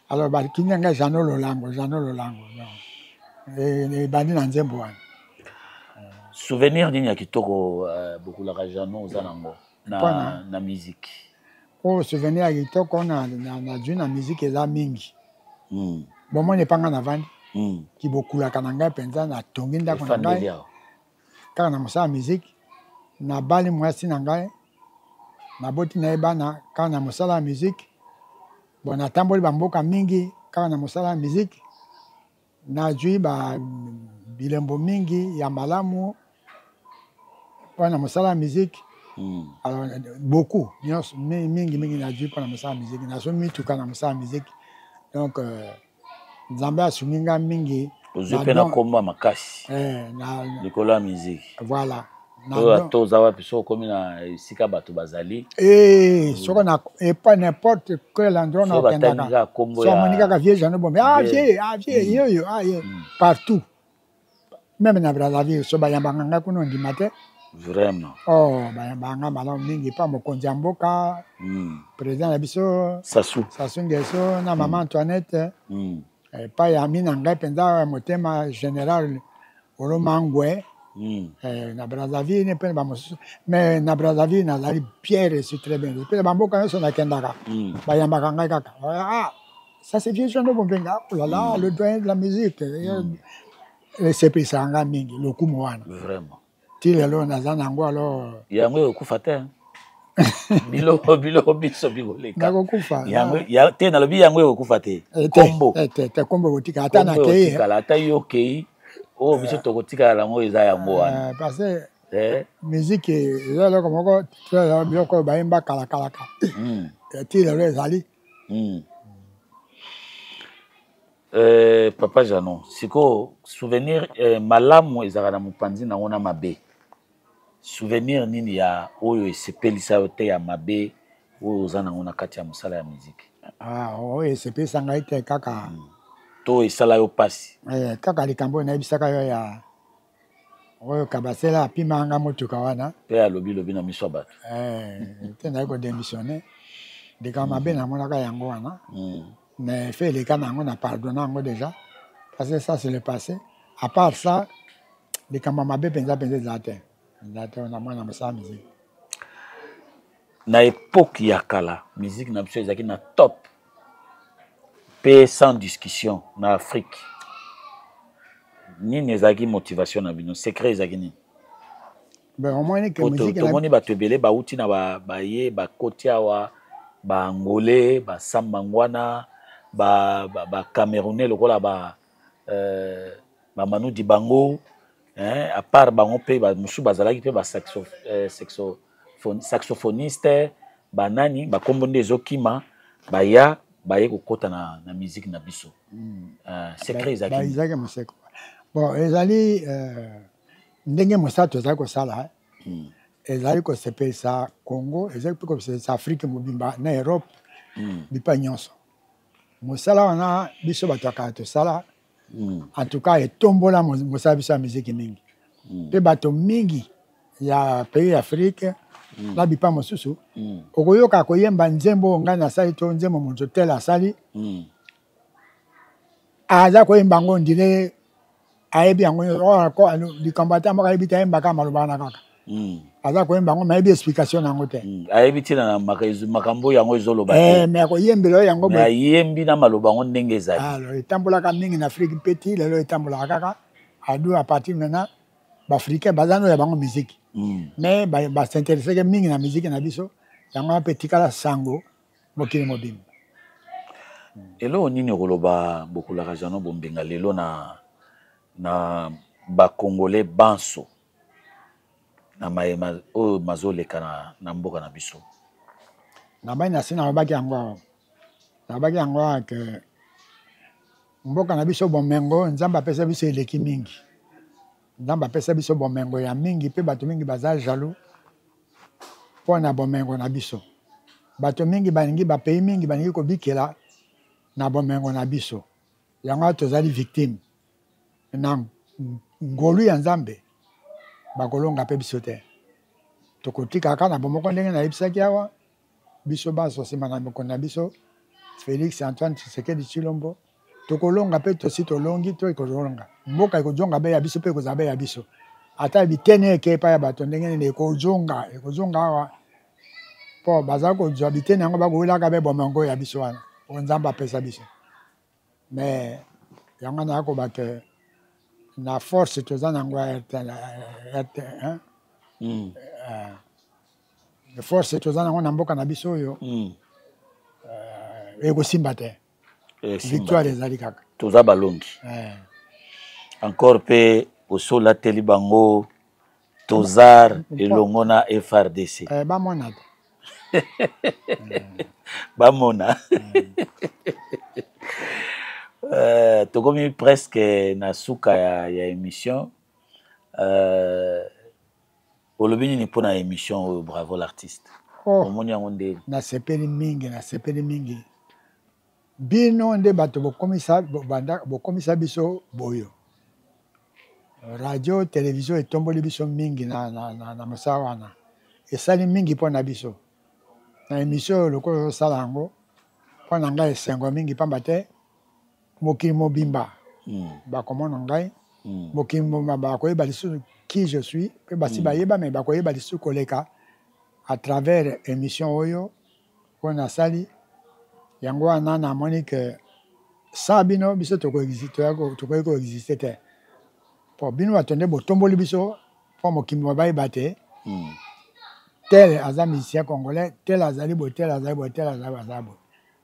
alors bakini ngai Jano Lolango ebandi na nzembo wana souvenir nini ya kitoko bokulaka Jano oza nango na musique oyo souvenir ya kitoko nazwi na musique eza mingi bomoni epanga na vandi kibokulaka na ngai mpenza natongi ndako na ngai kaka na mosala musique nabali mwasi na ngai naboti na ye bana kaka na mosala ya musique bon natamboli bamboka mingi kaka na mosala ya musique nazwi bilembo mingi ya malamu mpona mosala ya musique alors beaucoup nyonso mingi nazwi mpona mosala ya musique nazwi mituka na mosala ya musique donc nzambe asungi ngai mingi ozwi mpe na kombo ya makasi likolo ya musique voilà oyo ata oza wapi so okomi na esika bato bazali soko na epa n'importe quel endroit na okendaka so amoni kaka vie Jano bombe vie yoyo partout même na Brazzaville so bayambaka ngai kuna ondima te Vraiment. Oh, banga malamu mingi pa mokonzi ya mboka. Président na biso Sassou Nguesso na maman Antoinette. Pa ya mina ngai penza motema général Olomangwe. Na Brazzaville ne pe ba mosusu. Mais na Brazzaville na zali Pierre c'est très bien. Pe ba mboka so na kendaka. Ba yambaka ngai kaka. Ah, ça c'est vieux jeune bombenga. Oh là là, le doyen de la musique. C'est pris ça nga mingi lokumu wana. Vraiment. Ti lelo naza nango alors. Yango okufa te. Bilo biso bigoleka. Nakokufa. Yango ya te na lobi yango okufa te. Kombo. Te kombo botika ata na kei. Ata yo kei. Oh biso tokotika la ngo eza yango wana. Parce que musique ezalo komoko très biloko bayimba kala ka. Ti lelo ezali. Papa Janon, siko souvenir malamu ezaka na mopanzi na ngona mabe. Souvenir nini ya oyo esepelisa yo te ya mabe oyo oza na ngona kati ya mosala ya musique. Ah, oyo esepelisa ngai te kaka. To esala yo pasi. Kaka likambo nayebisaka yo ya oyo Kabasela apimanga motuka wana. Pe alobi na miso ya bato. Te naye kodémissionner. Likambo mabe namonaka yango wana. Mais fait les cas on a pardonné déjà parce que ça c'est le passé. À part ça, les camamabe penza zaté. Zaté on a moins dans sa musique. Na époque ya kala, musique na biso ezaki na top. Pe sans discussion na Afrique. Ni nezaki motivation na bino, secret ezaki ni. Ben au moins que musique na moni ba tebele ba uti na ba ye ba kotia wa ba angolais, ba sambangwana. Ba Camerounais lokola ba Manu Dibango à part bango pe ba musu bazalaki pe ba saxophoniste ba nani ba kombo ndezo kima ba ya ba ye kokota na musique na biso secret ezaki ba izaki museko bon ezali ndenge mosato ezali kosala ezali kosepelisa Congo ezali pe kosepelisa Afrique mobimba na Europe bipa nyonso. Mosala wana biso bataka to sala en tout cas etombola mosala biso ya musique mingi pe bato mingi ya pays Afrique la bipa mosusu okoyoka koyemba nzembo nga na sali to nzembo moto tel asali aza koyemba ngo ndile ayebi yango ko likambo mo kayebi tayemba ka maloba na kaka aza koyemba ngo mayebi explication nango te ayebi tina na makambo yango ezoloba mais koyembela yango na yembi na maloba ngo ndenge ezali alors etambolaka mingi na Afrique petit lelo etambolaka kaka adu à partir maintenant ba africain bazano ya bango musique mais ba s'intéresser mingi na musique na biso yango petit kala sango mokili mobimba elo nini koloba bokulaka jano bombenga lelo na ba congolais banso na mayema o mazoleka na mboka na biso na bani na sina babaki yango ke mboka na biso bomengo nzamba pesa biso eleki mingi nzamba pesa biso bomengo ya mingi pe bato mingi baza jaloux pona bomengo na biso bato mingi baningi ba pays mingi baningi ko bikela na bomengo na biso yango tozali victime na ngolu ya nzambe bakolonga pe biso te tokotika kaka na bomoko ndenge nayebisaki awa biso baso nsima na moko na biso Félix Antoine Tshisekedi Tshilombo tokolonga pe tosi tolongi to ekolonga mboka ekojonga be ya biso pe ekozala be ya biso ata bitene eke epai ya bato ndenge nini ekozonga awa mpo bazala kozwa bitene yango bakowelaka be bomengo ya biso wana o nzambe apesa biso mais yango nayakoba ke na force toza nango force toza nango na mboka na biso oyo ekosimba te victoire ezali kaka toza balongi encore pe osolateli bango tozar elongo na FRDC bamona te bamona tokomi presque na suka ya émission olobi nini mpona émission oyo bravo l'artiste omoni yango nde nasepeli mingi bino nde bato bokomisa biso boyo radio télévision etomboli biso mingi na mosala wana esali mingi mpo na biso na émission lokola osala yango mpo na ngai esengo mingi pamba te mokili mobimba bakomona ngai mokili mobimba bakoyeba lisusu qui je suis mpe basi bayeba me bakoyeba lisusu koleka à travers émission oyo mpo nasali yango wana namoni ke sans bino biso tokoki koexiste te mpo bino bato nde botomboli biso mpo mokili bayeba te tel aza musicien congolais tel azali boye tel azali boye tel azali boye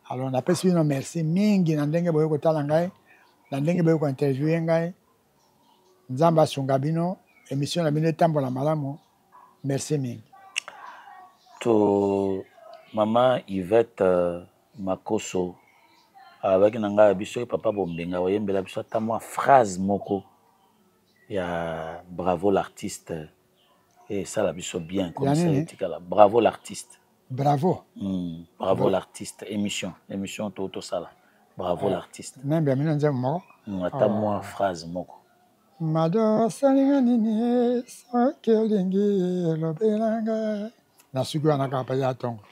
alors napesi bino merci mingi na ndenge boye kotala ngai na ndenge boye kointerviewe ngai nzambe asunga bino émission na bino etambola malamu merci mingi to mama Yvette Makoso avec nanga biso papa bombenga oyembela biso ata mwa phrase moko ya bravo l'artiste et ça la biso bien comme ça etikala bravo l'artiste bravo bravo l'artiste émission to sala bravo l'artiste nembe mina nze moko ata mwa phrase moko mado salinga nini soki olingi elobelanga nasuki wana kaka mpe ya tongo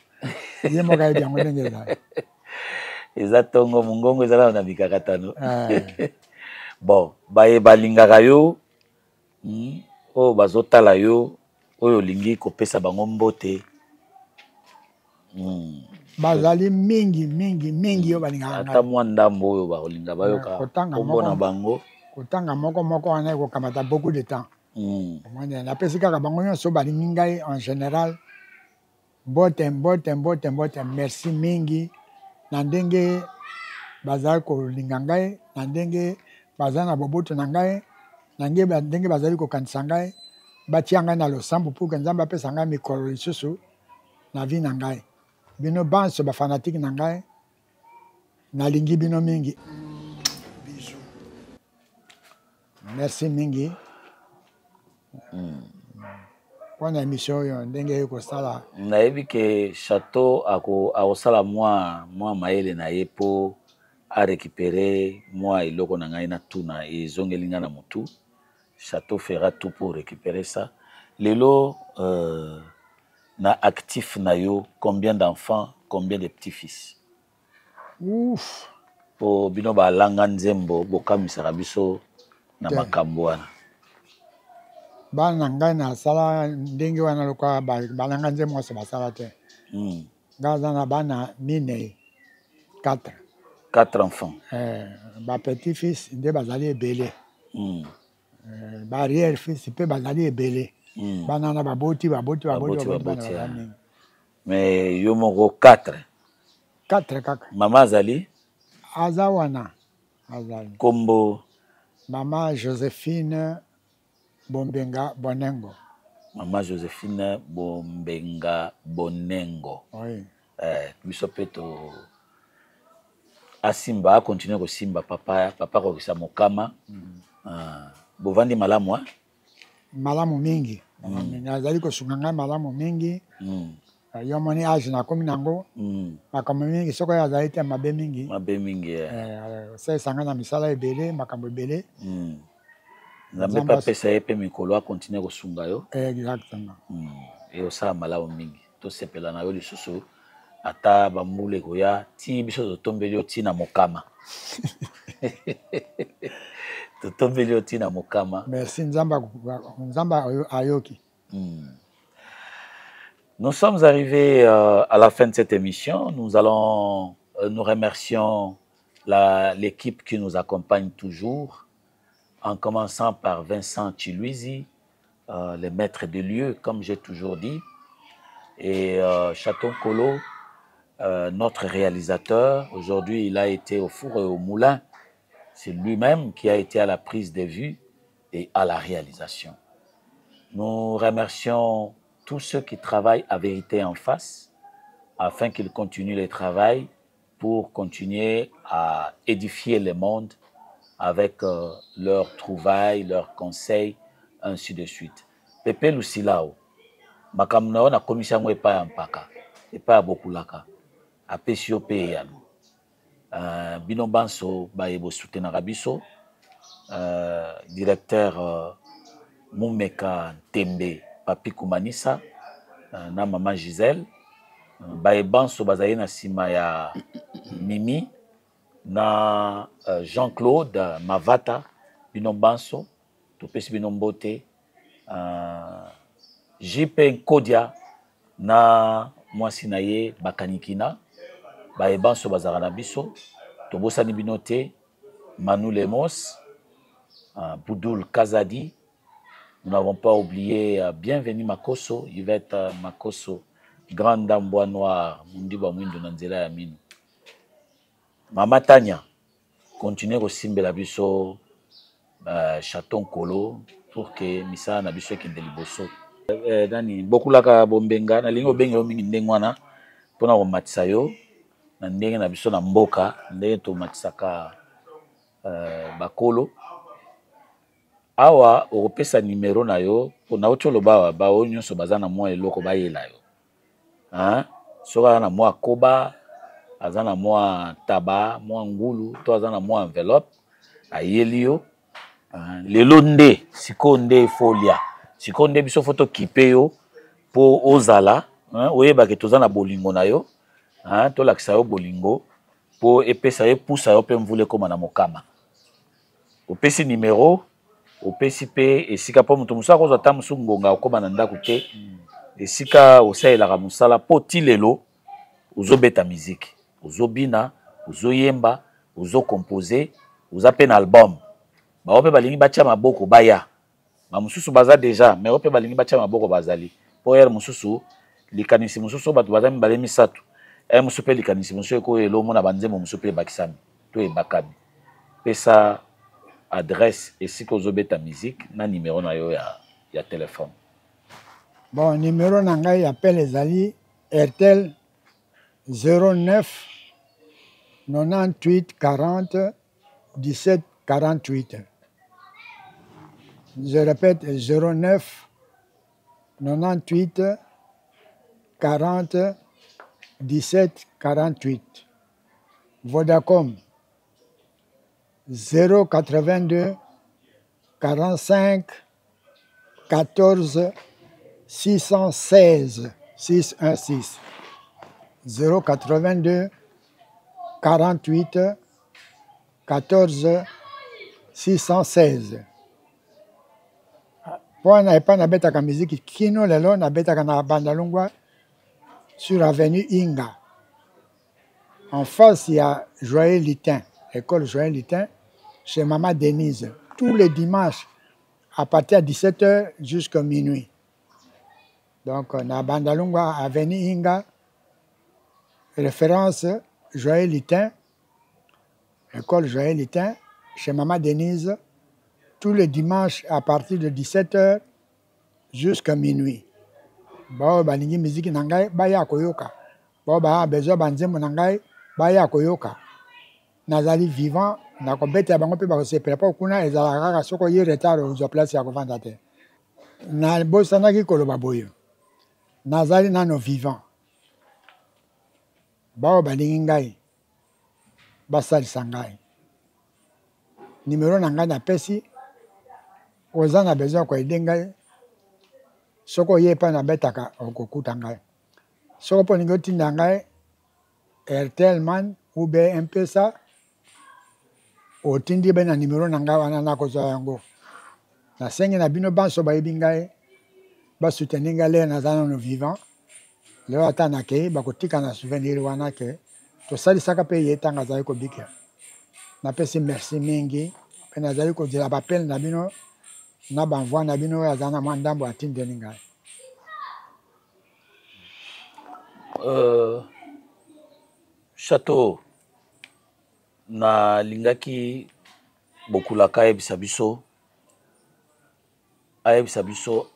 ye moko ayebi yango ndenge ezali eza tongo mongongo ezala na mikakatano bon baye balingaka yo oyo bazotala yo oyo olingi kopesa bango mbote bazali mingi yo balingaka ata mwa ndambo oyo bakolinga bayoka kombo na bango kotanga moko wana ekokamata beaucoup de temps napesi kaka bango nyonso balingi ngai en général mbote merci mingi na ndenge bazali kolinga ngai na ndenge bazali na boboto na ngai na ndenge bazali kokanisa ngai batia ngai na losambo pour que nzambe apesa ngai mikolo lisusu na vie na ngai bino banso bafanatike na ngai nalingi bino mingi merci mingi mpona émission oyo ndenge ekosala nayebi ke chateau akosala mwa mayele na ye mpo arécupere mwa eloko na ngai na tuna ezongeli ngai na motu chateau fera tout pour récupérer ça lelo na actif na yo combien d'enfants combien de petits-fils ouf po bino balanga nzembo bokamisaka biso na makambo wana bana ngai nasala ndenge wana lokola balanga nzembo nyonso basala te ngai aza na bana minei 4 enfants bapetit fils nde bazali ebele barrière fils mpe bazali ebele bana na baboti bana bazali mais yo moko 4 kaka mama azali aza wana azali kombo mama Joséphine Bombenga Bonengo mama Joséphine Bombenga Bonengo oui biso pe to asimba continue kosimba papa kokisa mokama bovandi malamu malamu mingi azali kosunga ngai malamu mingi yo moni age nakomi nango makambo mingi soki oyo azali te mabe mingi osalisa na misala ebele makambo ebele nzambe mpe apesa ye mpe mikolo akontinue kosunga yo exactement osala malamu mingi tosepela na yo lisusu ata bambula ekoya ti biso totombeli yo ntina mokama totombeli yo ntina mokama merci nzambe ayoki. Nous sommes arrivés à la fin de cette émission. Nous remercions l'équipe qui nous accompagne toujours, en commençant par Vincent Chiluizi, le maître des lieux, comme j'ai toujours dit, et Chaton Kolo, notre réalisateur. Aujourd'hui, il a été au four et au moulin. C'est lui-même qui a été à la prise de vue et à la réalisation. Nous remercions tous ceux qui travaillent à Vérité en face, afin qu'ils continuent le travail pour continuer à édifier le monde avec leurs trouvailles, leurs conseils, ainsi de suite. Pepe Lucilao, makamnao na commission epa ya mpaka, epa ya bokulaka, apesio pe yano. Bino banso ba ebo soutenaka biso, directeur Mumeka Tembe Papi Koumanissa na maman Gisèle baebanso bazali na sima ya Mimi na Jean-Claude Mavata bino banso topesi bino mbote JP Nkodia na mwasi na ye Bakanikina baebanso bazala na biso tobosani bino te Manu Lemos Boudoul Kazadi. Nous n'avons pas oublié Bienvenue Makoso, Yvette Makoso, Grande Dame Bois Noir, Mundiba Mwindo Nanzela Yaminu. Mama Tanya, continuez aussi la biso Chaton Kolo pour que Misa na biso qui ndeliboso. Dani beaucoup la bombenga na lingo benga yo mingi ndengwana pona ko matisa yo na ndenge na biso na mboka ndenge to matisaka bakolo. Awa okopesa numéro na yo pona otolo bawa ba onyoso bazana mwa eloko bayela yo. Hein? Soka na mwa koba, azana mwa taba, mwa ngulu, to azana mwa enveloppe ayeli yo. Lelo nde sikonde folia. Sikonde biso photo kipe yo po ozala, hein, oyeba ke tozana bolingo na yo. Hein, to lakisa yo bolingo po epesa ye pousa yo pe mvule koma na mokama. Opesi numéro opesi pe esika po mutu musa ko ta musu ngonga okoma na ndako te esika osaelaka musala po ti lelo ozobeta musique ozobina ozoyemba ozocompose ozape na album ba ope balingi batia maboko baya ba mususu baza déjà mais ope balingi batia maboko bazali po yer mususu likanisi mususu batu bazami bale misatu mususu pe likanisi mususu ko elo mona banzemo mususu pe bakisami to e bakabi pesa adresse et si vous avez ta musique, na numéro na yo ya téléphone. Bon, numéro na ngai appelle les alliés RTL 09 98 40 17 48. Je répète 09 98 40 17 48. Vodacom 082 45 14 616 616 082 48 14 616. Pour na pas na betaka musique kino lelo na betaka na Bandalungwa sur avenue Inga. En face il y a Joyeux Litin. École Joël Litin, chez Maman Denise, tous les dimanches, à partir de 17h jusqu'à minuit. Donc, on a Bandalungwa, Avenue Inga, référence Joël Litin, École Joël Litin, chez Maman Denise, tous les dimanches, à partir de 17h jusqu'à minuit. Bon, balingi musique nangai, baya koyoka. Bon, ba besoin banzemo nangai, baya koyoka. Nazali vivant na kobeta bango pe ba ko sepela pa kuna ezala kaka soko ye retard ozo place ya kovanda te na bosana ki koloba boyo nazali nano vivant bao balingi ngai basalisa ngai numéro na ngai na pesi oza na besoin ko ede ngai soko ye pa na betaka okokuta ngai soko po ningo tinda ngai Airtel man ou bien M-Pesa otindi be na numéro na ngai wana na kozwa yango na sengi na bino banso bayebi ngai basoutenir ngai le nazala no vivant lelo ata nakei bakotika na souvenir wana ke tosalisaka mpe ye ntango azali kobika napesi merci mingi mpe nazali kozela bapele na bino na banvoi na bino oyo azala na mwa ndambo atindeli ngai. Chateau na lingaki bokulaka ayebisa biso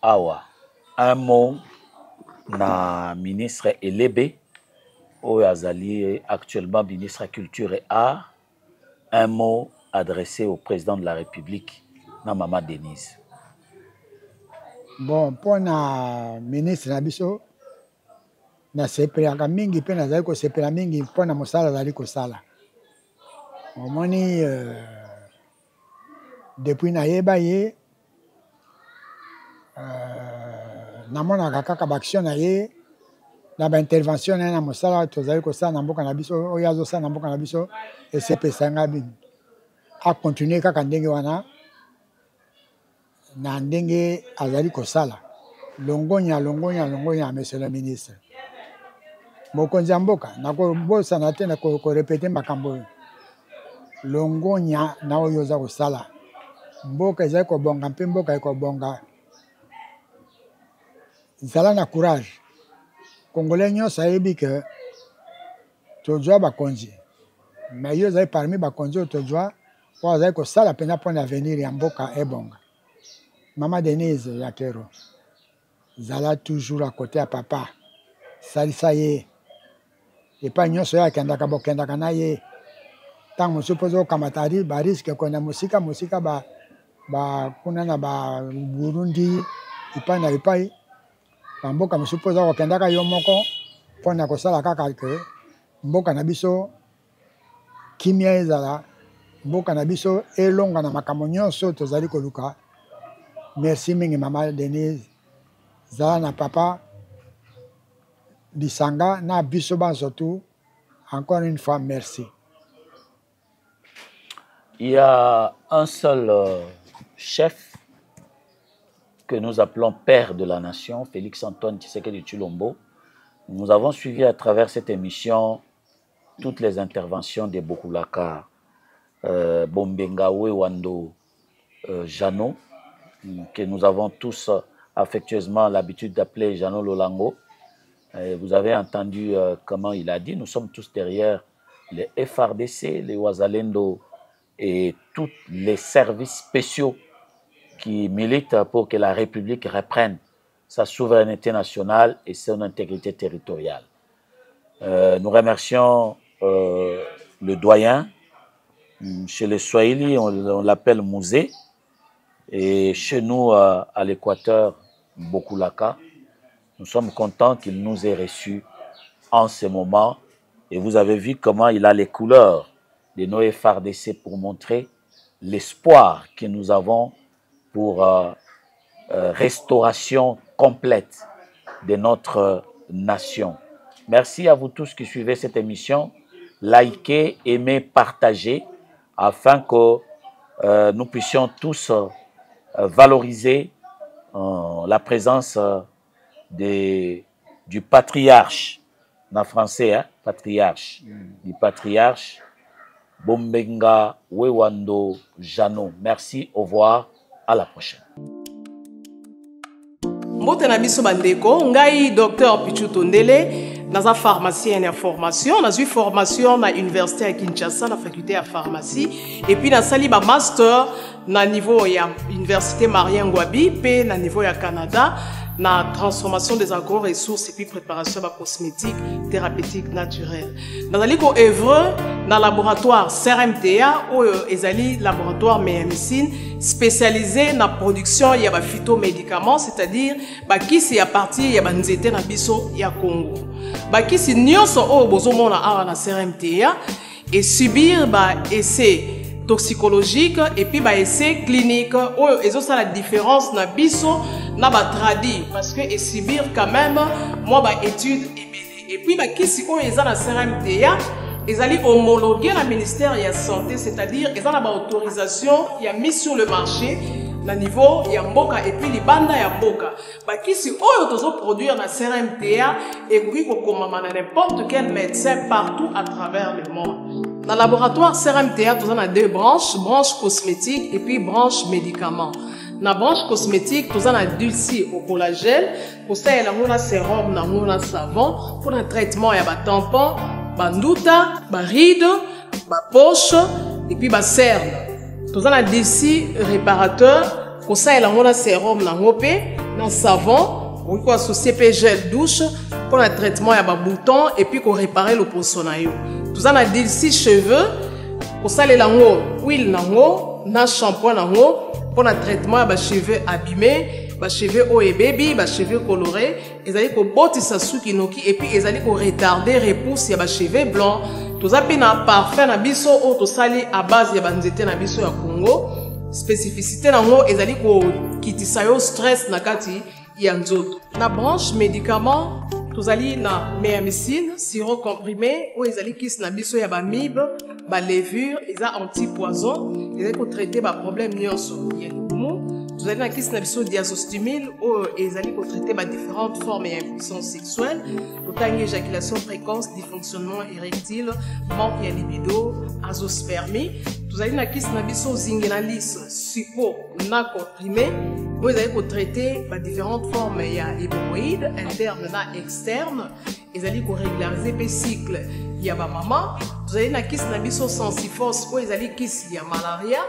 awa un mot na ministre Elebe oyo azali actuellement ministre de Culture et Art, un mot adressé au président de la République na Maman Denise. Bon, pour na ministre na biso na sepelaka mingi mpe nazali kosepela mingi mpo na mosala azali kosala omoni depuis nayeba ye namonaka kaka baaction na ye na baintervention na ye na mosala tozali kosala na mboka na biso oyo azosala na mboka na biso esepesanga bino akontinue kaka ndenge wana na ndenge azali kosala longonya monsieur le ministre mokonzi ya mboka nakobosana te na korepete makambo oyo longonya na oyo oza kosala mboka ezali kobonga mpe mboka ekobonga zala na courage congolais nyonso ayebi ke tozwa bakonzi mais yo ozali parmi bakonzi oyo tozwa oyo azali kosala mpena mpona avenir ya mboka ebonga. Mama Denise Yakero zala toujours à côté ya papa salisa ye epai nyonso oyo akendaka bokendaka na ye ntango mosusu mpoza okamatari bariske konda mosika kuna na Burundi epai na epai bamboka mosusu mpoza kokendaka yo moko mpona kosala kaka ke mboka na biso kimia ezala mboka na biso elonga na makambo nyonso tozali koluka. Merci mingi Mama Denise zala na papa Lisanga na biso surtout encore une fois merci. Il y a un seul chef que nous appelons père de la nation, Félix Antoine Tshisekedi Tshilombo. Nous avons suivi à travers cette émission toutes les interventions de Bokulaka, Bombenga Wewando, Jano, que nous avons tous affectueusement l'habitude d'appeler Jano Lolango. Vous avez entendu comment il a dit, nous sommes tous derrière les FRDC, les Wazalendo et tous les services spéciaux qui militent pour que la République reprenne sa souveraineté nationale et son intégrité territoriale. Nous remercions le doyen. Chez les Swahili, on l'appelle Mouzé. Et chez nous, à l'Équateur, Bokulaka, nous sommes contents qu'il nous ait reçus en ce moment. Et vous avez vu comment il a les couleurs de nos FRDC pour montrer l'espoir que nous avons pour restauration complète de notre nation. Merci à vous tous qui suivez cette émission. Likez, aimez, partagez afin que nous puissions tous valoriser la présence du patriarche, en français, hein, patriarche, du patriarche Bombenga Wewando Jano. Merci, au revoir, à la prochaine. Mbotena biso bandeko, ngai Dr Pichu Tondele, naza pharmacien en formation, naza formation na université à Kinshasa, na faculté à pharmacie, et puis na sali ba master na niveau ya université Marien Ngouabi, pe na niveau ya Canada, na transformation des agro-ressources et puis préparation de cosmétiques thérapeutiques naturelles. Dans le œuvre dans laboratoire CRMTA ou ezali laboratoire médecine spécialisé dans la production y a phytomédicaments, c'est-à-dire qui c'est à partir y a banzete na biso ya Congo. Qui c'est nyonso o bozomona awa na CRMTA et subir essai toxicologique et puis essai clinique ou ça la différence na biso na tradi parce que et subir quand même moi étude et puis qui si on est à la CRMTA ils allaient homologuer la ministère de la santé, c'est-à-dire ils ont la autorisation il y a mis sur le marché na niveau ya mboka et puis les bandes ya mboka qui si on doit produire la CRMTA et puis comme n'importe quel médecin partout à travers le monde. Dans le laboratoire CRMTA, nous avons deux branches, branche cosmétique et puis branche médicaments. Dans la branche cosmétique, nous avons dulci au collagène, pour ça, il y a un sérum, un savon, pour un traitement, il y a un tampon, un ndouta, un ride, un poche, et puis un cerne. Nous avons dulci réparateur, pour ça, il y a un sérum, un savon, on peut associer gel douche, pour un traitement, il y a un bouton, et puis pour réparer le poissonaillot. Nous avons dulci cheveux, pour ça, il y a huile, un shampoing, pour un traitement, il y a cheveux abîmés, cheveux haut et baby, cheveux colorés, ils allaient botter sa soukinoki, et puis ils allaient retarder, repousser, il y a cheveux blancs. Nous avons un parfum, na biso, au sali à base de banzete na biso ya Congo. spécificité nango ezali ko kitisa yo stress na kati ya nzoto. Na branche médicament tozali na méamycine sirop comprimé oyo ezali kisi na biso ya bamibe balevure eza anti-poison ezali kotraite baproblème nyonso ya libumu. Tozali na kisi na biso diazostimile oyo ezali kotraite badifférentes formes ya impuissance sexuelle totangi éjaculation précoce, dysfonctionnement érectile, manque ya libido, azoospermie. Tozali na kisi na biso zingenalis supo na comprimé oyo ezali kotraite badifférentes formes ya hémorroïde interne na externe ezali korégulariser pe cycle ya bamama. Tozali na kisi na biso sensifos oyo ezali kisi ya malaria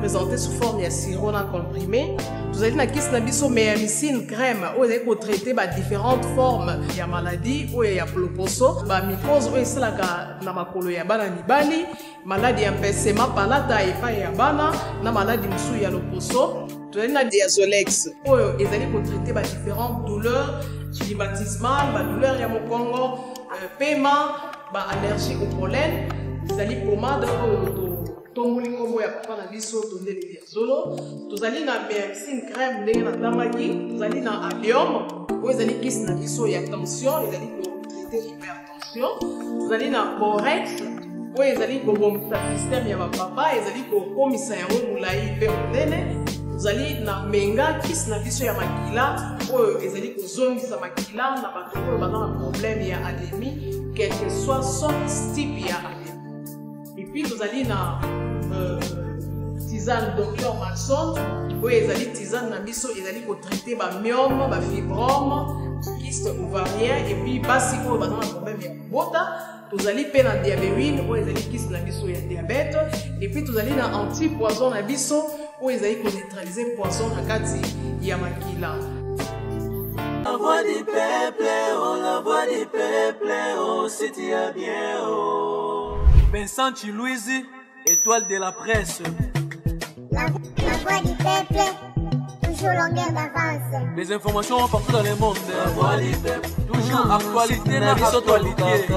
présenté sous forme ya sirop na comprimé. Tozali na kisi na biso méamycine crème oyo ezali kotraite badifférentes formes ya maladie oyo ya ploposo bamycose oyo esalaka na makolo ya bana mibali, maladi ya mpesema palata epai ya bana na maladi mosusu ya loposo. Tozali na diazolex oyo ezali kotraite badifférentes douleurs climatismales, badouleur ya mokongo, paiement, allergie au pollen. Ezali pomade oyo tongoli kombo ya papa na biso tondeli diazolo. Tozali na méamycine crème ndenge na tamaki. Tozali na allium oyo ezali kisi na biso ya tension ezali kotraite hypertension. Tozali na borex oyo ezali kobomisa système ya bapapa ezali kokomisa yango molai mpe monene. Tozali na menga kisi na biso ya makila oyo ezali kozongisa makila na bato oyo baza na problème ya anémie quel que soit son type ya anémie. Et puis tozali na tisane Dr Maxon oyo ezali tisane na biso ezali kotraite bamyome, bafibrome, kyste ovarien et puis basi oyo baza na problème ya kobota. Tozali pe na diabétine oyo ezali kisi na biso ya diabète et puis tozali na anti-poison na biso oyo ezali koneutraliser poison na kati ya makila. La voix du peuple, oh la voix du peuple, oh si tu es bien, oh. Vincent Chilouise, étoile de la presse. La voix du peuple, toujours longueur d'avance. Les informations partout dans le monde. La voix du peuple, toujours actualité, actualité.